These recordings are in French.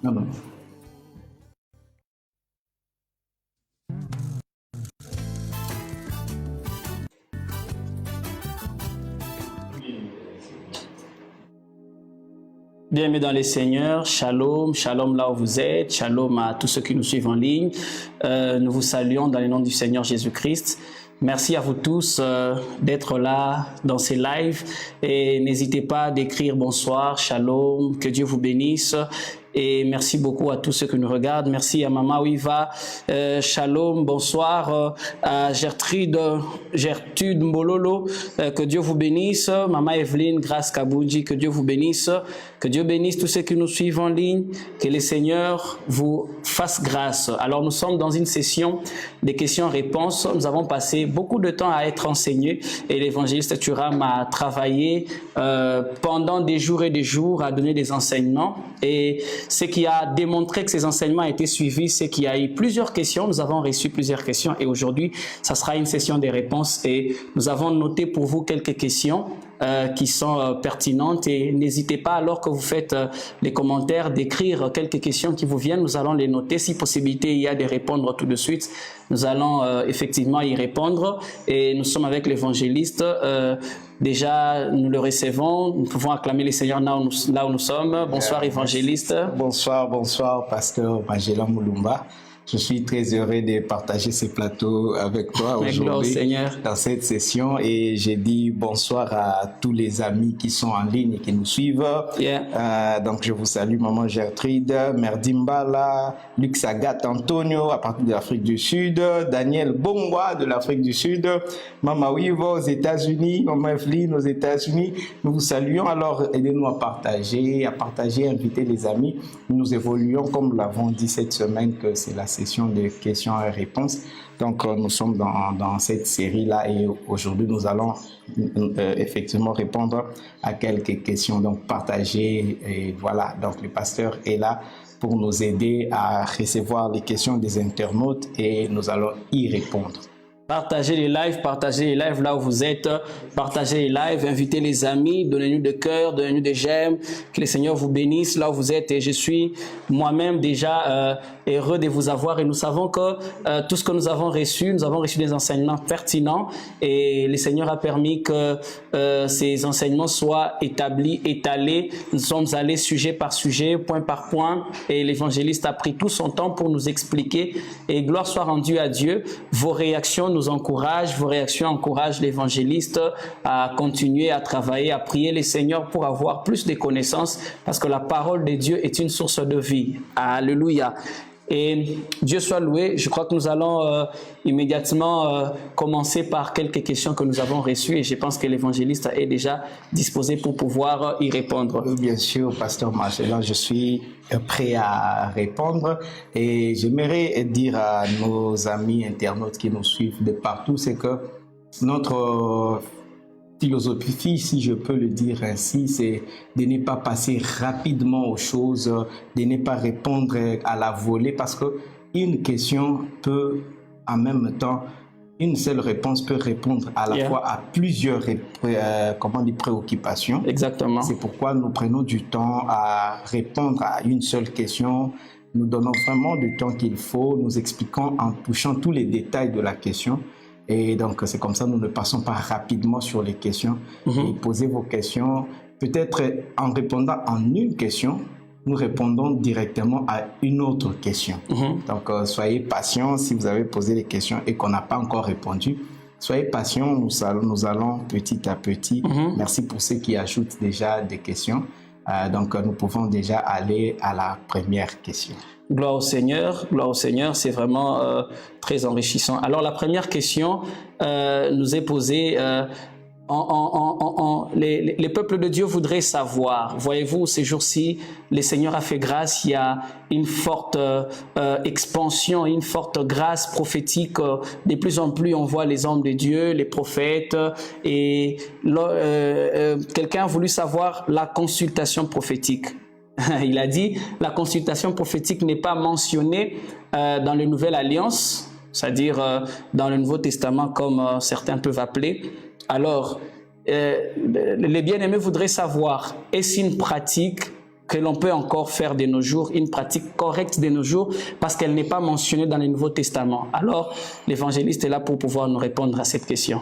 Non, non. Bienvenue dans les Seigneurs, shalom, shalom là où vous êtes, shalom à tous ceux qui nous suivent en ligne. Nous vous saluons dans le nom du Seigneur Jésus-Christ. Merci à vous tous d'être là dans ces lives et n'hésitez pas d'écrire bonsoir, shalom, que Dieu vous bénisse. Et merci beaucoup à tous ceux qui nous regardent. Merci à Maman Ouiva, shalom, bonsoir, à Gertrude Mbololo, que Dieu vous bénisse. Maman Evelyne, Grâce Kaboudji, que Dieu vous bénisse. Que Dieu bénisse tous ceux qui nous suivent en ligne. Que le Seigneur vous fasse grâce. Alors nous sommes dans une session des questions-réponses. Nous avons passé beaucoup de temps à être enseignés et l'évangéliste Thuram a travaillé pendant des jours et des jours à donner des enseignements. Et ce qui a démontré que ces enseignements ont été suivis, c'est qu'il y a eu plusieurs questions. Nous avons reçu plusieurs questions et aujourd'hui, ça sera une session des réponses et nous avons noté pour vous quelques questions qui sont pertinentes et n'hésitez pas alors que vous faites les commentaires d'écrire quelques questions qui vous viennent. Nous allons les noter. Si possibilité il y a de répondre tout de suite, nous allons effectivement y répondre et nous sommes avec l'évangéliste. Déjà, nous le recevons. Nous pouvons acclamer les Seigneurs là où nous sommes. Bonsoir, évangéliste. Bonsoir, bonsoir, pasteur Magellan Moulumba. Je suis très heureux de partager ce plateau avec toi aujourd'hui dans cette session et j'ai dit bonsoir à tous les amis qui sont en ligne et qui nous suivent. Donc je vous salue Maman Gertrude, Merdimbala, Lux Agathe Antonio à partir de l'Afrique du Sud, Daniel Bongwa de l'Afrique du Sud, Maman Wivo aux États-Unis, Maman Evelyne aux États-Unis. Nous vous saluons. Alors aidez-nous à partager, inviter les amis. Nous évoluons comme nous l'avons dit cette semaine que c'est la session de questions et réponses. Donc, nous sommes dans cette série-là et aujourd'hui, nous allons effectivement répondre à quelques questions. Donc, partager et voilà. Donc, le pasteur est là pour nous aider à recevoir les questions des internautes et nous allons y répondre. Partagez les lives là où vous êtes, partagez les lives, invitez les amis, donnez-nous de cœur, donnez-nous des j'aime, que le Seigneur vous bénisse là où vous êtes et je suis moi-même déjà heureux de vous avoir et nous savons que tout ce que nous avons reçu des enseignements pertinents et le Seigneur a permis que ces enseignements soient établis, étalés, nous sommes allés sujet par sujet, point par point et l'évangéliste a pris tout son temps pour nous expliquer et gloire soit rendue à Dieu. Vos réactions nous encouragent, vos réactions encouragent l'évangéliste à continuer à travailler, à prier les Seigneurs pour avoir plus de connaissances parce que la parole de Dieu est une source de vie. Alléluia. Et Dieu soit loué. Je crois que nous allons immédiatement commencer par quelques questions que nous avons reçues et je pense que l'évangéliste est déjà disposé pour pouvoir y répondre. Bien sûr, pasteur Magellan, je suis prêt à répondre et j'aimerais dire à nos amis internautes qui nous suivent de partout, c'est que notre philosophie, si je peux le dire ainsi, c'est de ne pas passer rapidement aux choses, de ne pas répondre à la volée parce que une question peut en même temps, une seule réponse peut répondre à la fois à plusieurs préoccupations. Exactement. C'est pourquoi nous prenons du temps à répondre à une seule question. Nous donnons vraiment du temps qu'il faut, nous expliquons en touchant tous les détails de la question. Et donc, c'est comme ça, nous ne passons pas rapidement sur les questions. Et posez vos questions. Peut-être en répondant en une question, nous répondons directement à une autre question. Donc, soyez patients si vous avez posé des questions et qu'on n'a pas encore répondu. Soyez patients, nous allons petit à petit. Merci pour ceux qui ajoutent déjà des questions. Donc, nous pouvons déjà aller à la première question. Gloire au Seigneur, c'est vraiment très enrichissant. Alors la première question nous est posée, les peuples de Dieu voudraient savoir, voyez-vous, ces jours-ci, le Seigneur a fait grâce, il y a une forte expansion, une forte grâce prophétique, de plus en plus on voit les hommes de Dieu, les prophètes, et quelqu'un a voulu savoir la consultation prophétique. Il a dit, la consultation prophétique n'est pas mentionnée dans la Nouvelle Alliance, c'est-à-dire dans le Nouveau Testament comme certains peuvent appeler. Alors, les bien-aimés voudraient savoir, est-ce une pratique que l'on peut encore faire de nos jours, une pratique correcte de nos jours, parce qu'elle n'est pas mentionnée dans le Nouveau Testament. Alors, l'évangéliste est là pour pouvoir nous répondre à cette question.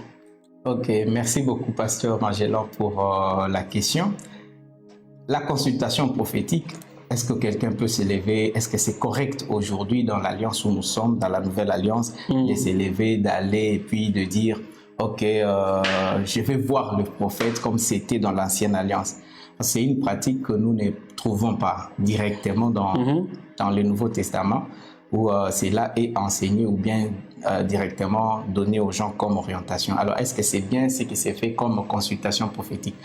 Ok, merci beaucoup, Pasteur Magellan, pour la question. La consultation prophétique, est-ce que quelqu'un peut s'élever? Est-ce que c'est correct aujourd'hui dans l'alliance où nous sommes, dans la nouvelle alliance, de s'élever, d'aller et puis de dire ok, je vais voir le prophète comme c'était dans l'ancienne alliance? C'est une pratique que nous ne trouvons pas directement dans le Nouveau Testament, où cela est enseigné ou bien directement donné aux gens comme orientation. Alors, est-ce que c'est bien ce qui s'est fait comme consultation prophétique?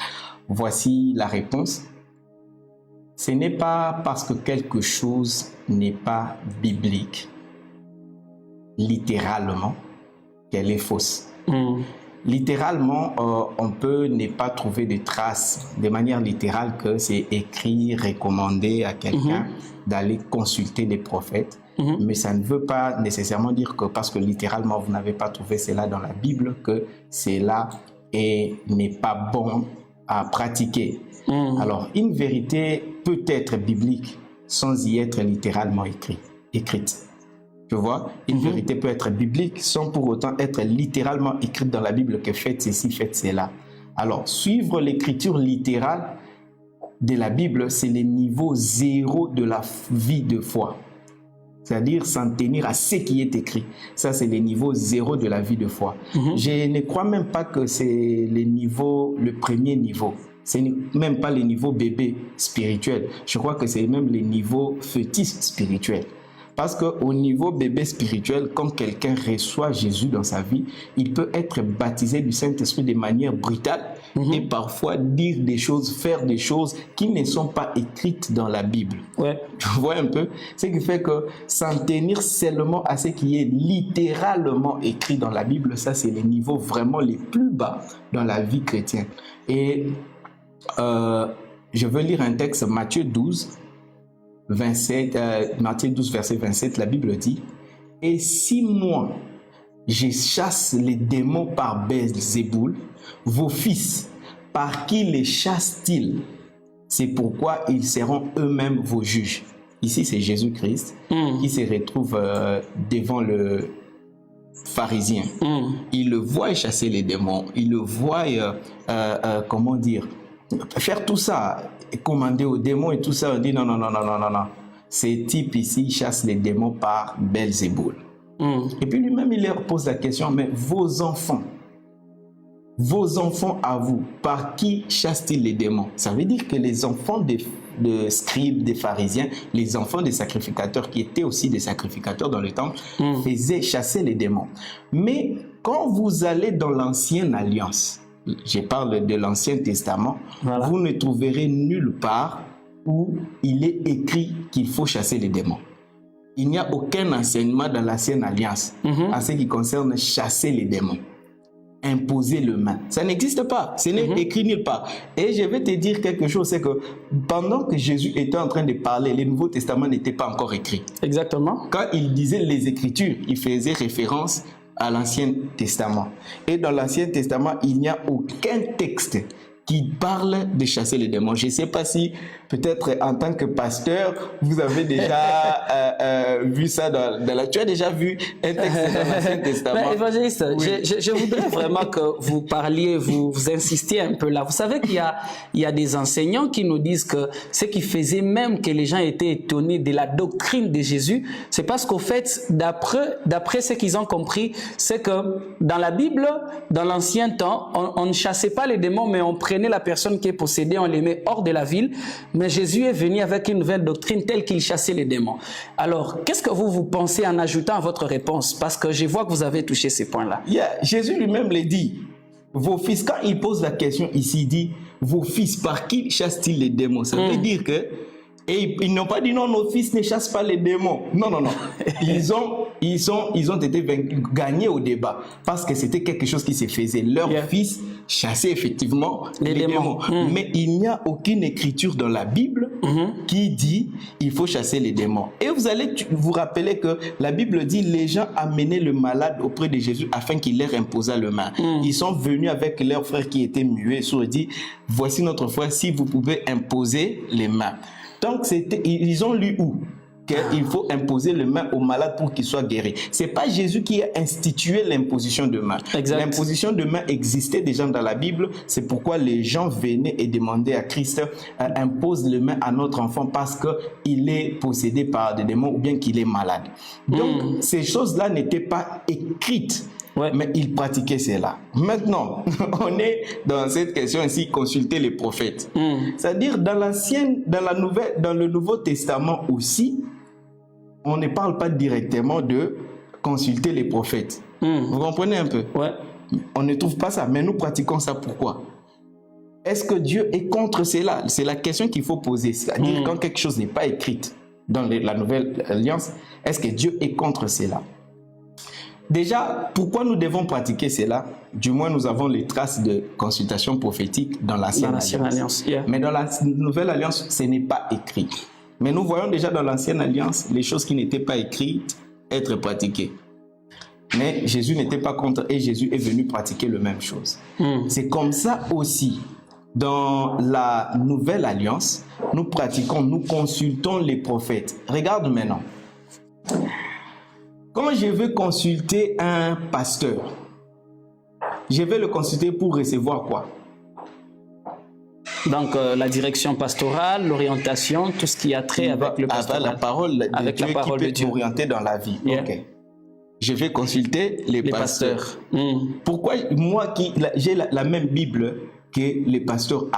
Voici la réponse. Ce n'est pas parce que quelque chose n'est pas biblique, littéralement, qu'elle est fausse. Littéralement, on peut ne pas trouver de traces de manière littérale que c'est écrit, recommandé à quelqu'un d'aller consulter des prophètes. Mais ça ne veut pas nécessairement dire que parce que littéralement vous n'avez pas trouvé cela dans la Bible, que cela n'est pas bon à pratiquer. Alors, une vérité peut être biblique sans y être littéralement écrite. Tu vois, une vérité peut être biblique sans pour autant être littéralement écrite dans la Bible que faites ceci, faites cela. Alors, suivre l'écriture littérale de la Bible, c'est le niveau zéro de la vie de foi. C'est-à-dire s'en tenir à ce qui est écrit. Ça, c'est le niveau zéro de la vie de foi. Je ne crois même pas que c'est le premier niveau. Ce n'est même pas le niveau bébé spirituel. Je crois que c'est même le niveau fœtus spirituel. Parce qu'au niveau bébé spirituel, quand quelqu'un reçoit Jésus dans sa vie, il peut être baptisé du Saint-Esprit de manière brutale et parfois dire des choses, faire des choses qui ne sont pas écrites dans la Bible. Ouais. Tu vois un peu? Ce qui fait que s'en tenir seulement à ce qui est littéralement écrit dans la Bible, ça c'est les niveaux vraiment les plus bas dans la vie chrétienne. Et je veux lire un texte, Matthieu 12, Matthieu 12, verset 27, la Bible dit « Et si moi, je chasse les démons par Belzéboul, vos fils, par qui les chassent-ils? C'est pourquoi ils seront eux-mêmes vos juges. » Ici, c'est Jésus-Christ qui se retrouve devant le pharisien. Il le voit chasser les démons, il le voit, comment dire, faire tout ça, commander aux démons et tout ça. On dit non. Ces types ici chassent les démons par Belzéboul. Et puis lui-même, il leur pose la question, mais vos enfants à vous, par qui chassent-ils les démons? Ça veut dire que les enfants de scribes, des pharisiens, les enfants des sacrificateurs, qui étaient aussi des sacrificateurs dans le temple, faisaient chasser les démons. Mais quand vous allez dans l'ancienne alliance, je parle de l'Ancien Testament, vous ne trouverez nulle part où il est écrit qu'il faut chasser les démons. Il n'y a aucun enseignement dans l'Ancienne Alliance en ce qui concerne chasser les démons, imposer le main. Ça n'existe pas, ce n'est écrit nulle part. Et je vais te dire quelque chose, c'est que pendant que Jésus était en train de parler, le Nouveau Testament n'était pas encore écrit. Exactement. Quand il disait les Écritures, il faisait référence à l'Ancien Testament. Et dans l'Ancien Testament, il n'y a aucun texte qui parle de chasser les démons. Je ne sais pas si, peut-être en tant que pasteur, vous avez déjà vu ça dans la... Tu as déjà vu un texte dans l'Ancien Testament? Évangéliste, je voudrais vraiment que vous parliez, vous insistiez un peu là. Vous savez qu'il y a des enseignants qui nous disent que ce qui faisait même que les gens étaient étonnés de la doctrine de Jésus, c'est parce qu'au fait, d'après ce qu'ils ont compris, c'est que dans la Bible, dans l'ancien temps, on ne chassait pas les démons, mais on prenait la personne qui est possédée, on les met hors de la ville. Mais Jésus est venu avec une nouvelle doctrine telle qu'il chassait les démons. Alors, qu'est-ce que vous pensez en ajoutant à votre réponse? Parce que je vois que vous avez touché ces points-là. Jésus lui-même le dit. Vos fils, quand il pose la question ici, il dit, vos fils, par qui chassent-ils les démons? Ça veut dire que, et ils n'ont pas dit non, nos fils ne chassent pas les démons. Non. Ils ont été gagnés au débat parce que c'était quelque chose qui se faisait. Leurs fils chassaient effectivement les démons. Mais il n'y a aucune écriture dans la Bible qui dit il faut chasser les démons. Et vous allez vous rappeler que la Bible dit les gens amenaient le malade auprès de Jésus afin qu'il leur imposât le main. Ils sont venus avec leurs frères qui étaient muets. Ils ont dit voici notre frère, si vous pouvez imposer les mains. Donc, ils ont lu où? Qu'il faut imposer les mains aux malades pour qu'ils soient guéris. Ce n'est pas Jésus qui a institué l'imposition de mains. L'imposition de mains existait déjà dans la Bible. C'est pourquoi les gens venaient et demandaient à Christ impose les mains à notre enfant parce qu'il est possédé par des démons ou bien qu'il est malade. Donc, ces choses-là n'étaient pas écrites. Ouais. Mais il pratiquait cela. Maintenant, on est dans cette question ici, consulter les prophètes. C'est-à-dire dans le Nouveau Testament aussi, on ne parle pas directement de consulter les prophètes. Vous comprenez un peu? Ouais. On ne trouve pas ça, mais nous pratiquons ça. Pourquoi? Est-ce que Dieu est contre cela? C'est la question qu'il faut poser. C'est-à-dire quand quelque chose n'est pas écrit dans la Nouvelle Alliance, est-ce que Dieu est contre cela? Déjà, pourquoi nous devons pratiquer cela? Du moins, nous avons les traces de consultation prophétique dans l'Ancienne Alliance. Yeah. Mais dans la Nouvelle Alliance, ce n'est pas écrit. Mais nous voyons déjà dans l'Ancienne Alliance les choses qui n'étaient pas écrites être pratiquées. Mais Jésus n'était pas contre et Jésus est venu pratiquer la même chose. C'est comme ça aussi. Dans la Nouvelle Alliance, nous pratiquons, nous consultons les prophètes. Regarde maintenant. Quand je veux consulter un pasteur, je vais le consulter pour recevoir quoi? Donc, la direction pastorale, l'orientation, tout ce qui a trait avec le pastoral. Avec la parole de Dieu qui peut m'orienter dans la vie. Yeah. Okay. Je vais consulter les pasteurs. Pourquoi moi qui j'ai la même Bible que les pasteurs ont?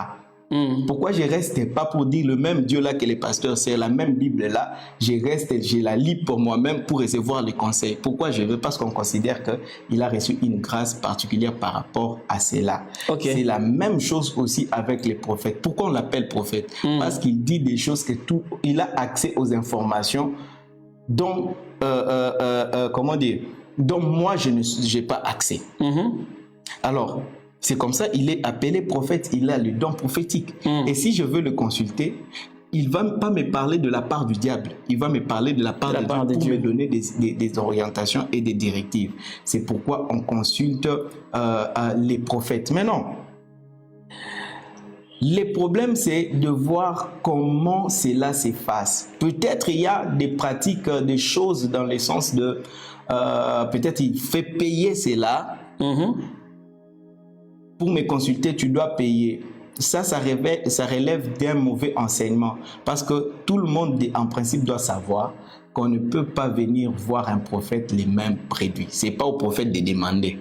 Pourquoi je reste pas pour dire le même Dieu là que les pasteurs, c'est la même Bible là, je la lis pour moi-même pour recevoir les conseils. Pourquoi je veux? Parce qu'on considère qu'il a reçu une grâce particulière par rapport à cela. Okay. C'est la même chose aussi avec les prophètes. Pourquoi on l'appelle prophète? Parce qu'il dit des choses il a accès aux informations dont comment dire, dont moi je n'ai pas accès. Alors c'est comme ça, il est appelé prophète, il a le don prophétique. Et si je veux le consulter, il ne va pas me parler de la part du diable, il va me parler de la part de Dieu pour me donner des orientations et des directives. C'est pourquoi on consulte les prophètes. Maintenant, le problème, c'est de voir comment cela s'efface. Peut-être il y a des pratiques, des choses dans le sens de... peut-être il fait payer cela. Pour me consulter, tu dois payer. Ça relève d'un mauvais enseignement. Parce que tout le monde, en principe, doit savoir qu'on ne peut pas venir voir un prophète les mêmes produits. Ce n'est pas au prophète de demander.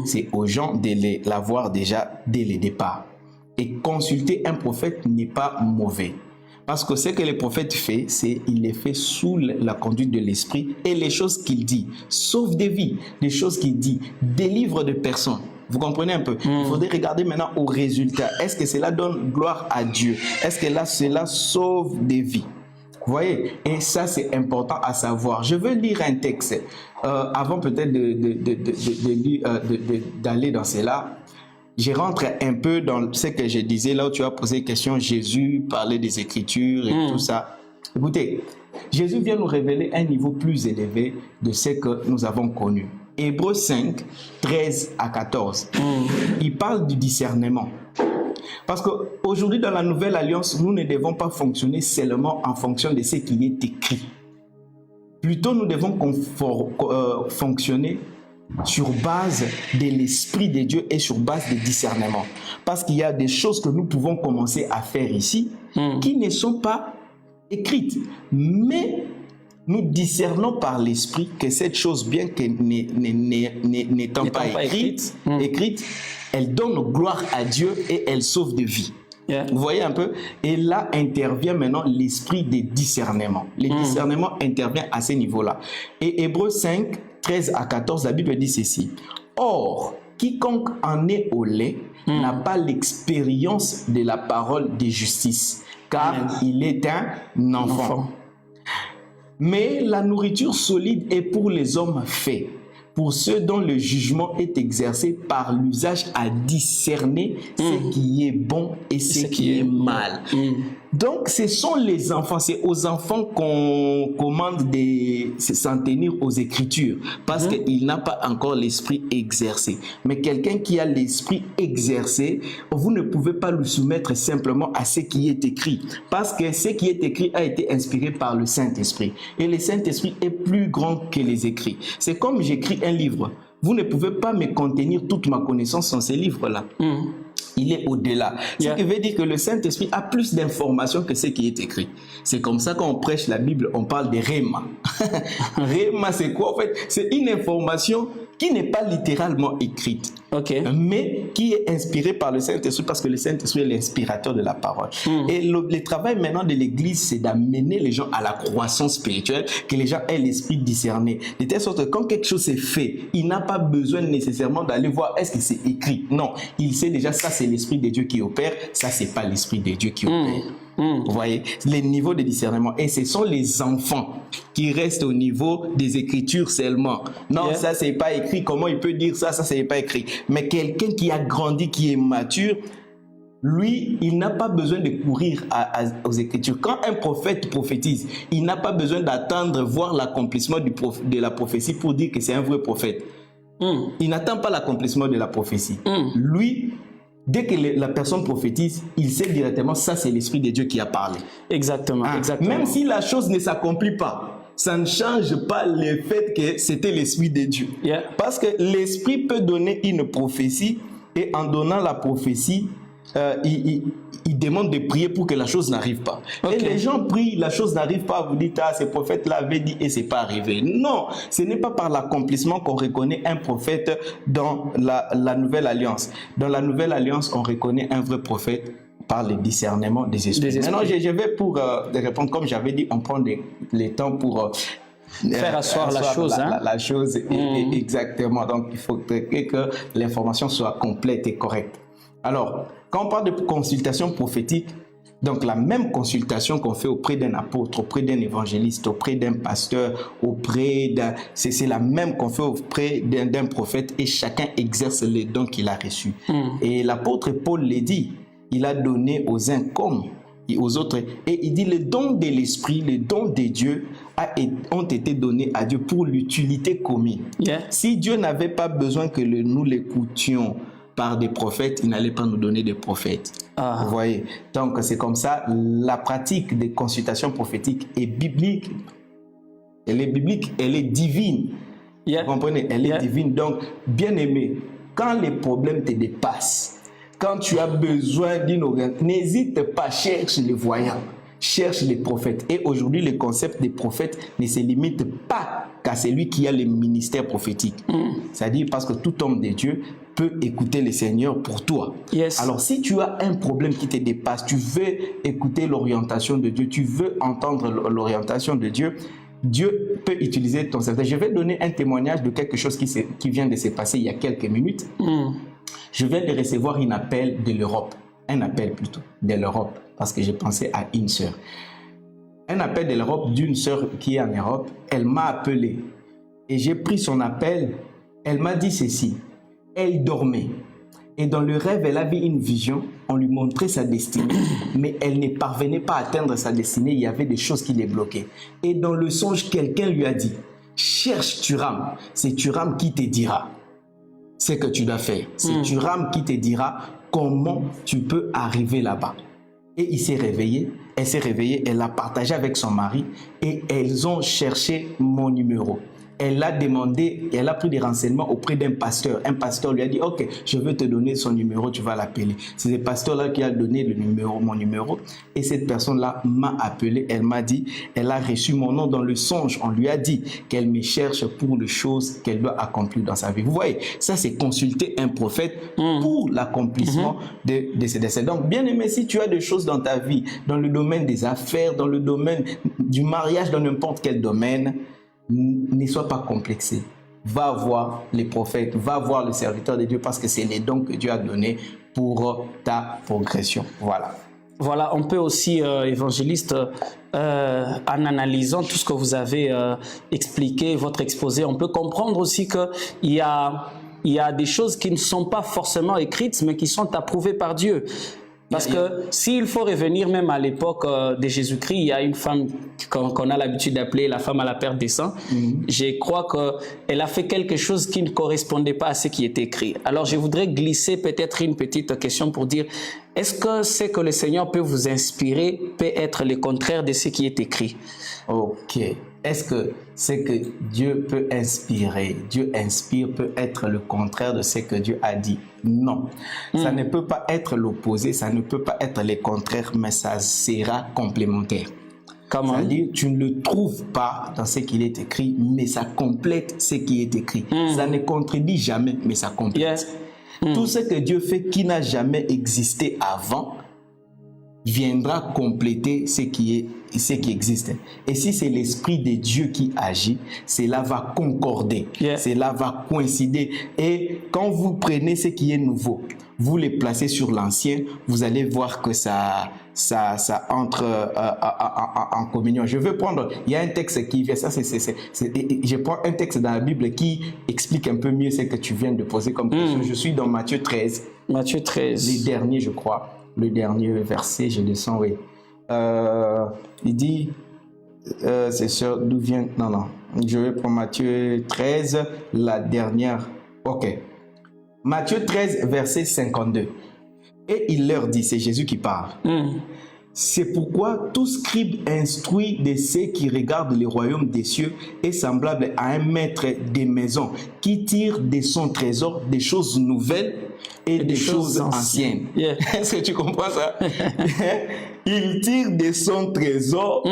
C'est aux gens de l'avoir déjà dès le départ. Et consulter un prophète n'est pas mauvais. Parce que ce que le prophète fait, c'est qu'il les fait sous la conduite de l'esprit. Et les choses qu'il dit sauvent des vies. Les choses qu'il dit délivrent des personnes. Vous comprenez un peu? Il faudrait regarder maintenant au résultat. Est-ce que cela donne gloire à Dieu? Est-ce que là, cela sauve des vies? Vous voyez? Et ça, c'est important à savoir. Je veux lire un texte. Avant peut-être d'aller dans cela, je rentre un peu dans ce que je disais, là où tu as posé question, Jésus parlait des Écritures et tout ça. Écoutez, Jésus vient nous révéler un niveau plus élevé de ce que nous avons connu. Hébreux 5, 13 à 14. Il parle du discernement. Parce qu'aujourd'hui, dans la Nouvelle Alliance, nous ne devons pas fonctionner seulement en fonction de ce qui est écrit. Plutôt, nous devons fonctionner sur base de l'Esprit de Dieu et sur base de discernement. Parce qu'il y a des choses que nous pouvons commencer à faire ici qui ne sont pas écrites. Mais nous discernons par l'Esprit que cette chose, bien que n'étant pas écrite, elle donne gloire à Dieu et elle sauve des vies. Yeah. Vous voyez un peu? Et là intervient maintenant l'esprit de discernement. Le discernement intervient à ce niveau-là. Et Hébreux 5, 13 à 14, la Bible dit ceci. Or, quiconque en est au lait n'a pas l'expérience de la parole de justice, car il est un enfant. Mais la nourriture solide est pour les hommes faits, pour ceux dont le jugement est exercé par l'usage à discerner ce qui est bon et ce qui est mal. Donc, ce sont les enfants, c'est aux enfants qu'on commande de s'en tenir aux Écritures, parce qu'il n'a pas encore l'esprit exercé. Mais quelqu'un qui a l'esprit exercé, vous ne pouvez pas le soumettre simplement à ce qui est écrit, parce que ce qui est écrit a été inspiré par le Saint-Esprit. Et le Saint-Esprit est plus grand que les écrits. C'est comme j'écris un livre. Vous ne pouvez pas me contenir toute ma connaissance dans ces livres-là. Il est au-delà. Ce qui veut dire que le Saint-Esprit a plus d'informations que ce qui est écrit. C'est comme ça qu'on prêche la Bible, on parle de Réma. Réma, c'est quoi en fait? C'est une information qui n'est pas littéralement écrite, mais qui est inspirée par le Saint-Esprit, parce que le Saint-Esprit est l'inspirateur de la parole. Et le travail maintenant de l'Église, c'est d'amener les gens à la croissance spirituelle, que les gens aient l'esprit discerné. De telle sorte que quand quelque chose est fait, il n'a pas besoin nécessairement d'aller voir est-ce que c'est écrit. Non, il sait déjà ça c'est l'Esprit de Dieu qui opère, ça c'est pas l'Esprit de Dieu qui opère. Vous voyez, les niveaux de discernement. Et ce sont les enfants qui restent au niveau des Écritures seulement. Non, ça c'est pas écrit. Comment il peut dire ça? Ça c'est pas écrit. Mais quelqu'un qui a grandi, qui est mature, lui, il n'a pas besoin de courir aux Écritures. Quand un prophète prophétise, il n'a pas besoin d'attendre voir l'accomplissement de la prophétie pour dire que c'est un vrai prophète. Il n'attend pas l'accomplissement de la prophétie. Lui, dès que la personne prophétise, il sait directement ça c'est l'Esprit de Dieu qui a parlé. Exactement. Même si la chose ne s'accomplit pas, ça ne change pas le fait que c'était l'Esprit de Dieu. Parce que l'Esprit peut donner une prophétie et en donnant la prophétie, il demande de prier pour que la chose n'arrive pas. Et les gens prient, la chose n'arrive pas, vous dites, ah, ce prophète-là avait dit et c'est pas arrivé. Non, ce n'est pas par l'accomplissement qu'on reconnaît un prophète dans la Nouvelle Alliance. Dans la Nouvelle Alliance, on reconnaît un vrai prophète par le discernement des esprits. Maintenant, je vais pour répondre, comme j'avais dit, on prend le temps pour... faire asseoir la chose. La chose, exactement. Donc, il faut que l'information soit complète et correcte. Alors, quand on parle de consultation prophétique, donc la même consultation qu'on fait auprès d'un apôtre, auprès d'un évangéliste, auprès d'un pasteur, c'est la même qu'on fait auprès d'un prophète, et chacun exerce les dons qu'il a reçus. Et l'apôtre Paul l'a dit, il a donné aux uns comme aux autres, et il dit les dons de l'esprit, les dons de Dieu ont été donnés à Dieu pour l'utilité commune. Si Dieu n'avait pas besoin que nous l'écoutions par des prophètes, il n'allait pas nous donner des prophètes. Vous voyez? Donc, c'est comme ça, la pratique des consultations prophétiques est biblique. Elle est biblique, elle est divine. Vous comprenez? Elle est divine. Donc, bien aimé, quand les problèmes te dépassent, quand tu as besoin d'une orientation, n'hésite pas, cherche les voyants, cherche les prophètes. Et aujourd'hui, le concept des prophètes ne se limite pas qu'à celui qui a le ministère prophétique. C'est-à-dire parce que tout homme de Dieu peut écouter le Seigneur pour toi. Alors, si tu as un problème qui te dépasse, tu veux écouter l'orientation de Dieu, tu veux entendre l'orientation de Dieu, Dieu peut utiliser ton serviteur. Je vais donner un témoignage de quelque chose qui vient de se passer il y a quelques minutes. Je viens de recevoir un appel de l'Europe. Un appel plutôt de l'Europe, parce que j'ai pensé à une sœur. Un appel de l'Europe d'une sœur qui est en Europe. Elle m'a appelé et j'ai pris son appel. Elle m'a dit ceci. Elle dormait et dans le rêve, elle avait une vision. On lui montrait sa destinée, mais elle ne parvenait pas à atteindre sa destinée. Il y avait des choses qui les bloquaient. Et dans le songe, quelqu'un lui a dit, cherche Thuram. C'est Thuram qui te dira ce que tu dois faire. C'est Thuram qui te dira comment tu peux arriver là-bas. Et il s'est réveillé, elle s'est réveillée, elle l'a partagé avec son mari et elles ont cherché mon numéro. Elle a demandé, elle a pris des renseignements auprès d'un pasteur. Un pasteur lui a dit, ok, je veux te donner son numéro, tu vas l'appeler. C'est le pasteur-là qui a donné mon numéro. Et cette personne-là m'a appelé, elle m'a dit, elle a reçu mon nom dans le songe. On lui a dit qu'elle me cherche pour les choses qu'elle doit accomplir dans sa vie. Vous voyez, ça c'est consulter un prophète pour l'accomplissement de ses desseins. Donc, bien aimé, si tu as des choses dans ta vie, dans le domaine des affaires, dans le domaine du mariage, dans n'importe quel domaine, ne sois pas complexé. Va voir les prophètes, va voir le serviteur de Dieu parce que c'est les dons que Dieu a donnés pour ta progression. Voilà. Voilà, on peut aussi, évangéliste, en analysant tout ce que vous avez expliqué, votre exposé, on peut comprendre aussi qu'il y a des choses qui ne sont pas forcément écrites, mais qui sont approuvées par Dieu. Parce que s'il faut revenir même à l'époque de Jésus-Christ, il y a une femme qu'on a l'habitude d'appeler la femme à la perte des sangs. Je crois qu'elle a fait quelque chose qui ne correspondait pas à ce qui était écrit. Alors je voudrais glisser peut-être une petite question pour dire, est-ce que ce que le Seigneur peut vous inspirer peut être le contraire de ce qui est écrit? Ok. Est-ce que ce que Dieu peut inspirer, Dieu inspire, peut être le contraire de ce que Dieu a dit? Non. Ça ne peut pas être l'opposé, ça ne peut pas être le contraire, mais ça sera complémentaire. Comment? C'est-à-dire, tu ne le trouves pas dans ce qu'il est écrit, mais ça complète ce qui est écrit. Ça ne contredit jamais, mais ça complète. Tout ce que Dieu fait qui n'a jamais existé avant viendra compléter ce qui existe. Et si c'est l'Esprit de Dieu qui agit, cela va concorder, cela va coïncider. Et quand vous prenez ce qui est nouveau, vous les placez sur l'ancien, vous allez voir que ça entre en communion. Je veux prendre, il y a un texte qui vient, je prends un texte dans la Bible qui explique un peu mieux ce que tu viens de poser comme question. Je suis dans Matthieu 13. Matthieu 13. Les derniers, je crois. Le dernier verset, je descends, oui. Il dit, c'est sûr, d'où vient... Non. Je vais prendre Matthieu 13, la dernière. Ok. Matthieu 13, verset 52. Et il leur dit, c'est Jésus qui parle. C'est pourquoi tout scribe instruit de ceux qui regardent le royaume des cieux est semblable à un maître des maisons qui tire de son trésor des choses nouvelles et des choses anciennes. Est-ce que tu comprends ça? Il tire de son trésor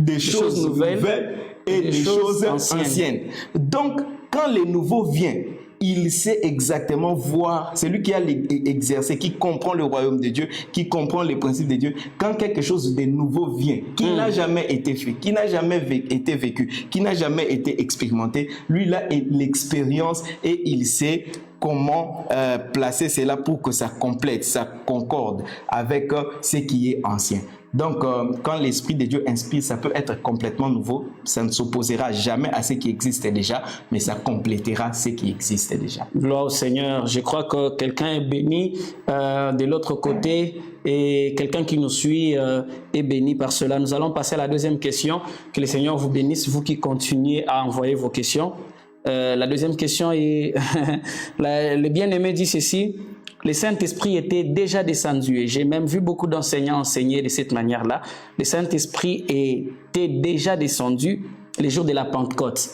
des choses nouvelles et des choses anciennes. Donc, quand le nouveau vient, il sait exactement voir, c'est lui qui a exercé, qui comprend le royaume de Dieu, qui comprend les principes de Dieu. Quand quelque chose de nouveau vient, qui n'a jamais été fait, qui n'a jamais été vécu, qui n'a jamais été expérimenté, lui, il a l'expérience et il sait comment placer cela pour que ça complète, ça concorde avec ce qui est ancien. Donc, quand l'Esprit de Dieu inspire, ça peut être complètement nouveau. Ça ne s'opposera jamais à ce qui existe déjà, mais ça complétera ce qui existe déjà. Gloire au Seigneur. Je crois que quelqu'un est béni de l'autre côté et quelqu'un qui nous suit est béni par cela. Nous allons passer à la deuxième question. Que le Seigneur vous bénisse, vous qui continuez à envoyer vos questions. La deuxième question est, le bien-aimé dit ceci: le Saint-Esprit était déjà descendu, et j'ai même vu beaucoup d'enseignants enseigner de cette manière-là. Le Saint-Esprit était déjà descendu les jours de la Pentecôte.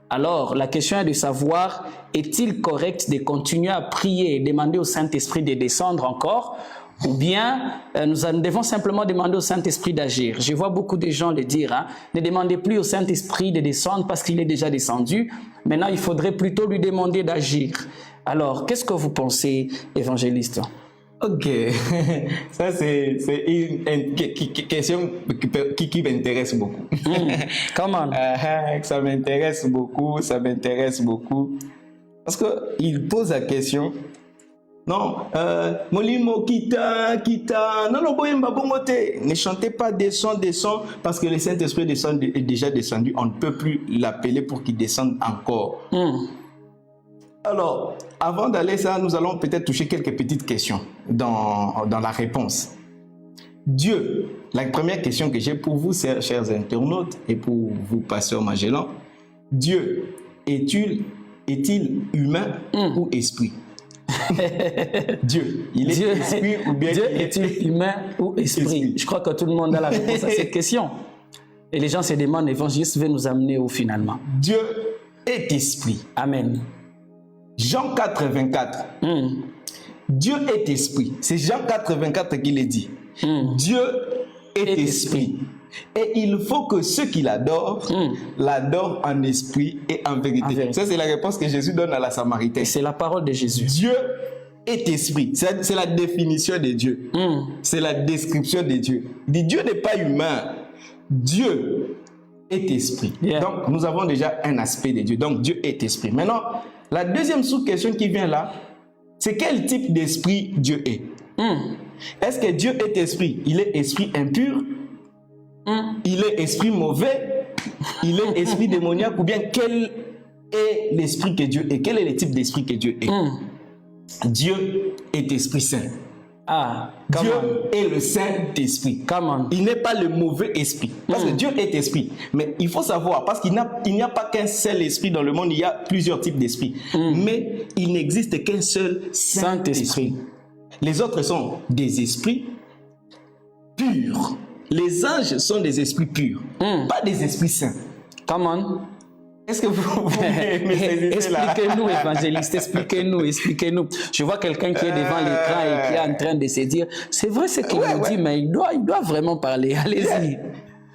Alors, la question est de savoir, est-il correct de continuer à prier et demander au Saint-Esprit de descendre encore, ou bien nous devons simplement demander au Saint-Esprit d'agir? Je vois beaucoup de gens le dire, ne demandez plus au Saint-Esprit de descendre parce qu'il est déjà descendu. Maintenant, il faudrait plutôt lui demander d'agir. Alors, qu'est-ce que vous pensez, évangéliste? Ok, ça c'est une question qui m'intéresse beaucoup. Comment? Ça m'intéresse beaucoup, parce qu'il pose la question. Non, Molimo kita, non, ne chantez pas descend, parce que le Saint-Esprit est déjà descendu, on ne peut plus l'appeler pour qu'il descende encore. Alors, avant d'aller ça, nous allons peut-être toucher quelques petites questions dans la réponse. Dieu, la première question que j'ai pour vous, chers internautes, et pour vous, pasteur Magellan, Dieu est-il humain ou esprit? Dieu, il est esprit ou bien Dieu est-il humain ou esprit? Je crois que tout le monde a la réponse à cette question. Et les gens se demandent, l'évangéliste veut nous amener où finalement? Dieu est esprit. Amen. Jean 4, 24. Dieu est esprit. C'est Jean 4, 24 qui le dit. Dieu est esprit. Et il faut que ceux qui l'adorent, l'adorent en esprit et en vérité. Ça, c'est la réponse que Jésus donne à la Samaritaine. C'est la parole de Jésus. Dieu est esprit. C'est la définition de Dieu. C'est la description de Dieu. Dieu n'est pas humain. Dieu est esprit. Donc, nous avons déjà un aspect de Dieu. Donc, Dieu est esprit. Maintenant, la deuxième sous-question qui vient là, c'est quel type d'esprit Dieu est? Est-ce que Dieu est esprit? Il est esprit impur? Il est esprit mauvais? Il est esprit démoniaque? Ou bien quel est l'esprit que Dieu est? Quel est le type d'esprit que Dieu est? Dieu est esprit saint. Dieu est le Saint-Esprit. Il n'est pas le mauvais esprit. Parce que Dieu est esprit. Mais il faut savoir, parce qu'il n'y a pas qu'un seul esprit dans le monde, il y a plusieurs types d'esprits. Mais il n'existe qu'un seul Saint-Esprit. Les autres sont des esprits purs. Les anges sont des esprits purs, pas des esprits saints. Est-ce que vous expliquez-nous, évangéliste, expliquez-nous. Je vois quelqu'un qui est devant l'écran et qui est en train de se dire, c'est vrai ce qu'il nous dit, mais il doit vraiment parler. Allez-y.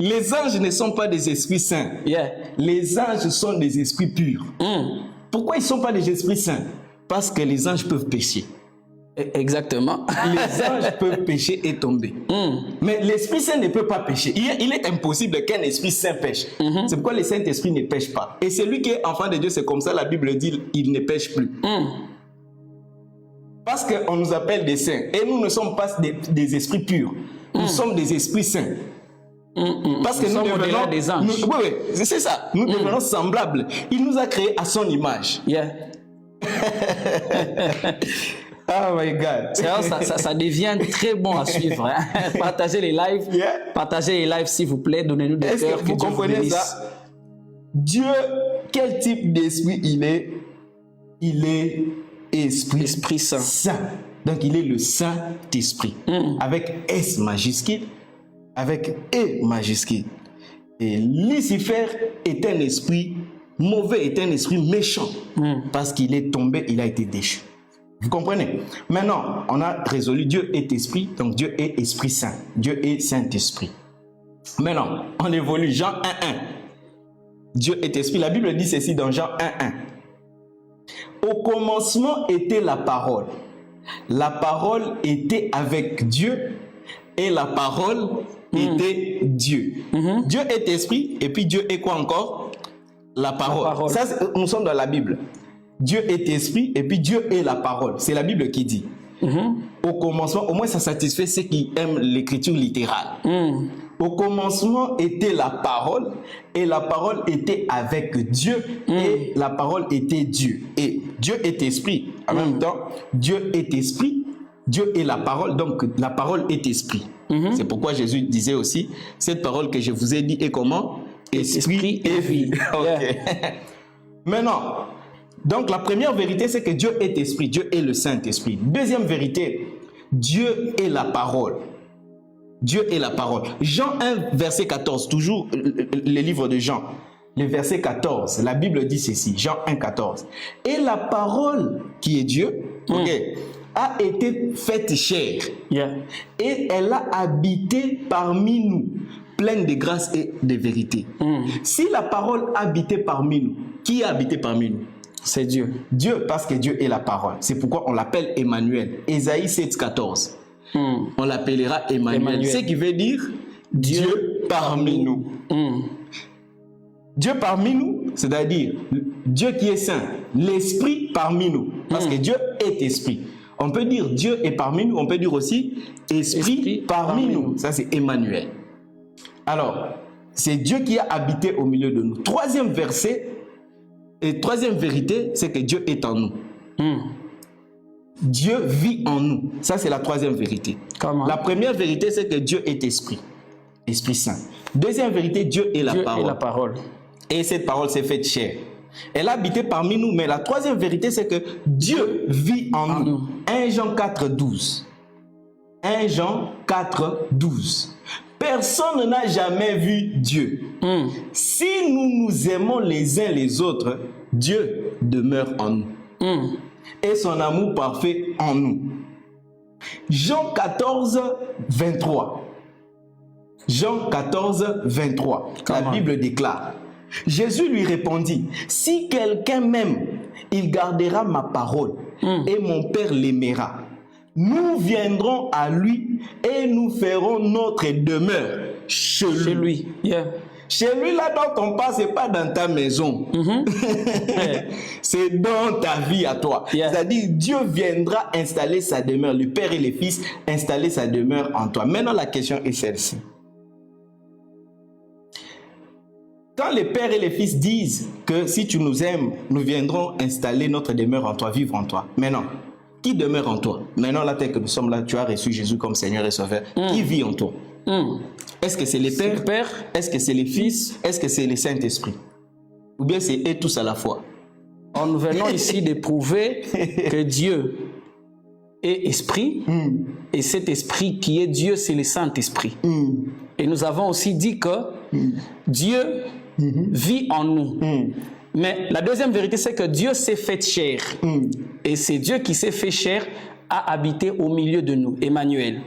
Les anges ne sont pas des esprits saints. Les anges sont des esprits purs. Pourquoi ils ne sont pas des esprits saints? Parce que les anges peuvent pécher. Exactement. Les anges peuvent pécher et tomber. Mais l'Esprit Saint ne peut pas pécher. Il est impossible qu'un Esprit Saint pêche. C'est pourquoi le Saint-Esprit ne pêche pas. Et celui qui est enfant de Dieu, c'est comme ça, la Bible dit, il ne pêche plus. Parce qu'on nous appelle des saints. Et nous ne sommes pas des esprits purs. Nous sommes des esprits saints. Parce que nous devenons des anges. Oui, c'est ça. Nous devenons semblables. Il nous a créés à son image. Oh my God. Ça devient très bon à suivre. Partagez les lives, s'il vous plaît. Donnez-nous des cœurs. Vous comprenez ça? Dieu, quel type d'esprit il est? Il est Esprit Saint. Donc il est le Saint-Esprit. Avec S majuscule, avec E majuscule. Et Lucifer est un esprit mauvais, est un esprit méchant. Parce qu'il est tombé, il a été déchu. Vous comprenez? Maintenant, on a résolu, Dieu est esprit, donc Dieu est Esprit Saint. Dieu est Saint-Esprit. Maintenant, on évolue. Jean 1.1. Dieu est esprit. La Bible dit ceci dans Jean 1.1. Au commencement était la parole. La parole était avec Dieu et la parole était Dieu. Dieu est esprit et puis Dieu est quoi encore? La parole. Ça, nous sommes dans la Bible. Dieu est esprit et puis Dieu est la parole. C'est la Bible qui dit. Au commencement, au moins ça satisfait ceux qui aiment l'écriture littérale. Au commencement était la parole et la parole était avec Dieu et la parole était Dieu. Et Dieu est esprit. En même temps, Dieu est esprit, Dieu est la parole, donc la parole est esprit. C'est pourquoi Jésus disait aussi, cette parole que je vous ai dit est comment? Esprit et vie. Maintenant, donc la première vérité, c'est que Dieu est esprit, Dieu est le Saint-Esprit. Deuxième vérité, Dieu est la parole. Dieu est la parole. Jean 1, verset 14, toujours le livre de Jean, le verset 14, la Bible dit ceci, Jean 1, 14. Et la parole qui est Dieu, a été faite chair. Et elle a habité parmi nous, pleine de grâce et de vérité. Si la parole habitait parmi nous, qui a habité parmi nous? C'est Dieu. Dieu, parce que Dieu est la parole. C'est pourquoi on l'appelle Emmanuel. Ésaïe 7, 14. On l'appellera Emmanuel. Ce qui veut dire Dieu parmi nous. Dieu parmi nous, c'est-à-dire Dieu qui est saint, l'esprit parmi nous. Parce que Dieu est esprit. On peut dire Dieu est parmi nous, on peut dire aussi esprit parmi nous. Ça, c'est Emmanuel. Alors, c'est Dieu qui a habité au milieu de nous. Troisième verset, et troisième vérité, c'est que Dieu est en nous. Dieu vit en nous. Ça, c'est la troisième vérité. Comment? La première vérité, c'est que Dieu est esprit. Esprit Saint. Deuxième vérité, Dieu est la parole. Est la parole. Et cette parole s'est faite chair. Elle a habité parmi nous. Mais la troisième vérité, c'est que Dieu vit en nous. 1 Jean 4, 12. 1 Jean 4, 12. Personne n'a jamais vu Dieu. Si nous nous aimons les uns les autres, Dieu demeure en nous. Et son amour parfait en nous. Jean 14, 23. Jean 14, 23. La Bible déclare. Jésus lui répondit, si quelqu'un m'aime, il gardera ma parole et mon Père l'aimera. Nous viendrons à lui et nous ferons notre demeure chez lui. Chez lui, là dont on parle, ce n'est pas dans ta maison. C'est dans ta vie à toi. C'est-à-dire, Dieu viendra installer sa demeure. Le Père et le Fils installer sa demeure en toi. Maintenant, la question est celle-ci. Quand le Père et le Fils disent que si tu nous aimes, nous viendrons installer notre demeure en toi, vivre en toi. Maintenant, qui demeure en toi? Maintenant, là, tel que nous sommes là, tu as reçu Jésus comme Seigneur et Sauveur. Qui vit en toi? Est-ce que c'est les pères? Est-ce que c'est les fils? Est-ce que c'est le Saint-Esprit? Ou bien c'est eux tous à la fois? Nous venons ici de prouver que Dieu est esprit, et cet esprit qui est Dieu, c'est le Saint-Esprit. Et nous avons aussi dit que Dieu vit en nous. Mais la deuxième vérité, c'est que Dieu s'est fait chair. Et c'est Dieu qui s'est fait chair à habiter au milieu de nous, Emmanuel.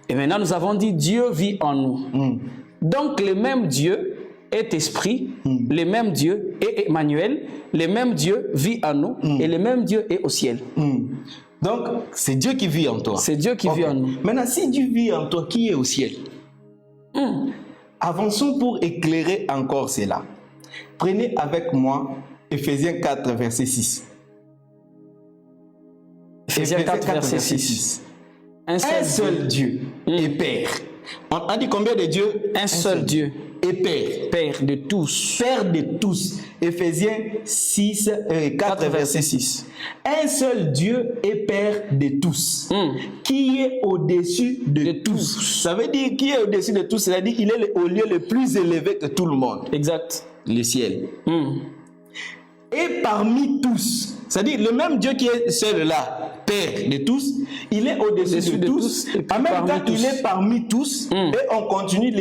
Et maintenant, nous avons dit Dieu vit en nous. Donc, le même Dieu est esprit, le même Dieu est Emmanuel, le même Dieu vit en nous, et le même Dieu est au ciel. Donc, c'est Dieu qui vit en toi. C'est Dieu qui vit en nous. Maintenant, si Dieu vit en toi, qui est au ciel? Avançons pour éclairer encore cela. Prenez avec moi Ephésiens 4, verset 6. Ephésiens 4, verset 6. Un seul Dieu et Père. On a dit combien de dieux? Un seul Dieu. Et Père. Père de tous. Père de tous. Ephésiens 4, verset 6. Un seul Dieu et Père de tous. Qui est au-dessus de tous. Ça veut dire qui est au-dessus de tous. C'est-à-dire qu'il est au lieu le plus élevé que tout le monde. Exact. Le ciel. Et parmi tous. C'est-à-dire le même Dieu qui est celui-là, Père de tous, il est au-dessus de tous. En même temps, il est parmi tous. Et on continue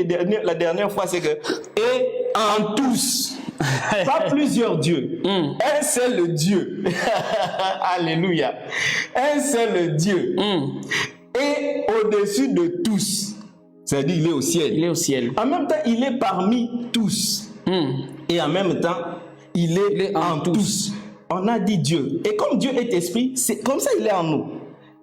la dernière fois, c'est que et en tous. Pas plusieurs dieux. Un seul Dieu. Alléluia. Un seul Dieu. Et au-dessus de tous. C'est-à-dire il est au ciel. Il est au ciel. En même temps, il est parmi tous. Et en même temps, il est en tous. On a dit Dieu. Et comme Dieu est esprit, c'est comme ça il est en nous.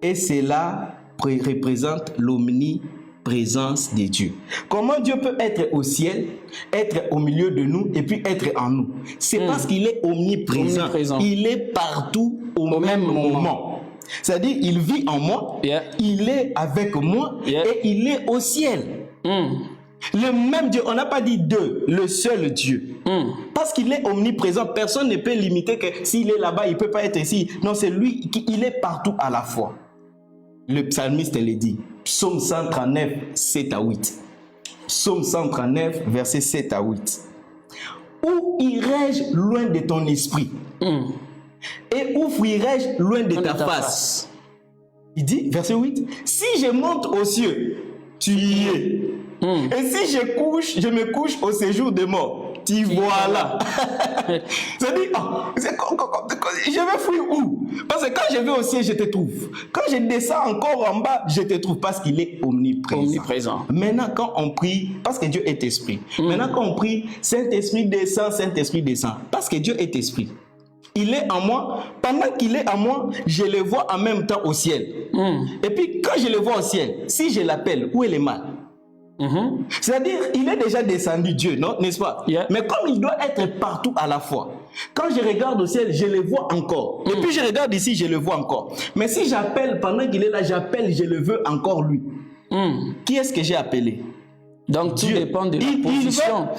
Et cela représente l'omniprésence de Dieu. Comment Dieu peut être au ciel, être au milieu de nous et puis être en nous? C'est parce qu'il est omniprésent. Il est partout au même moment. C'est-à-dire, il vit en moi, il est avec moi et il est au ciel. Le même Dieu, on n'a pas dit deux, le seul Dieu. Parce qu'il est omniprésent, personne ne peut limiter que s'il est là-bas, il ne peut pas être ici. Non, c'est lui il est partout à la fois. Le psalmiste le dit. Psaume 139, 7 à 8. Psaume 139, versets 7 à 8. Où irai-je loin de ton esprit? Et où fuirai-je loin de ta face? Il dit, verset 8, si je monte aux cieux, tu y es. Et si je me couche au séjour des morts, tu vois là. C'est-à-dire, je vais fuir où? Parce que quand je vais au ciel, je te trouve. Quand je descends encore en bas, je te trouve parce qu'il est omniprésent. Maintenant, quand on prie, parce que Dieu est esprit. Maintenant, quand on prie, Saint-Esprit descend, Saint-Esprit descend. Parce que Dieu est esprit. Il est en moi. Pendant qu'il est en moi, je le vois en même temps au ciel. Et puis, quand je le vois au ciel, si je l'appelle, où est le mal? C'est-à-dire, il est déjà descendu, Dieu, non? N'est-ce pas? Mais comme il doit être partout à la fois, quand je regarde au ciel, je le vois encore. Et puis je regarde ici, je le vois encore. Mais si j'appelle pendant qu'il est là, j'appelle, je le veux encore lui. Qui est-ce que j'ai appelé? Donc tout dépend de la position.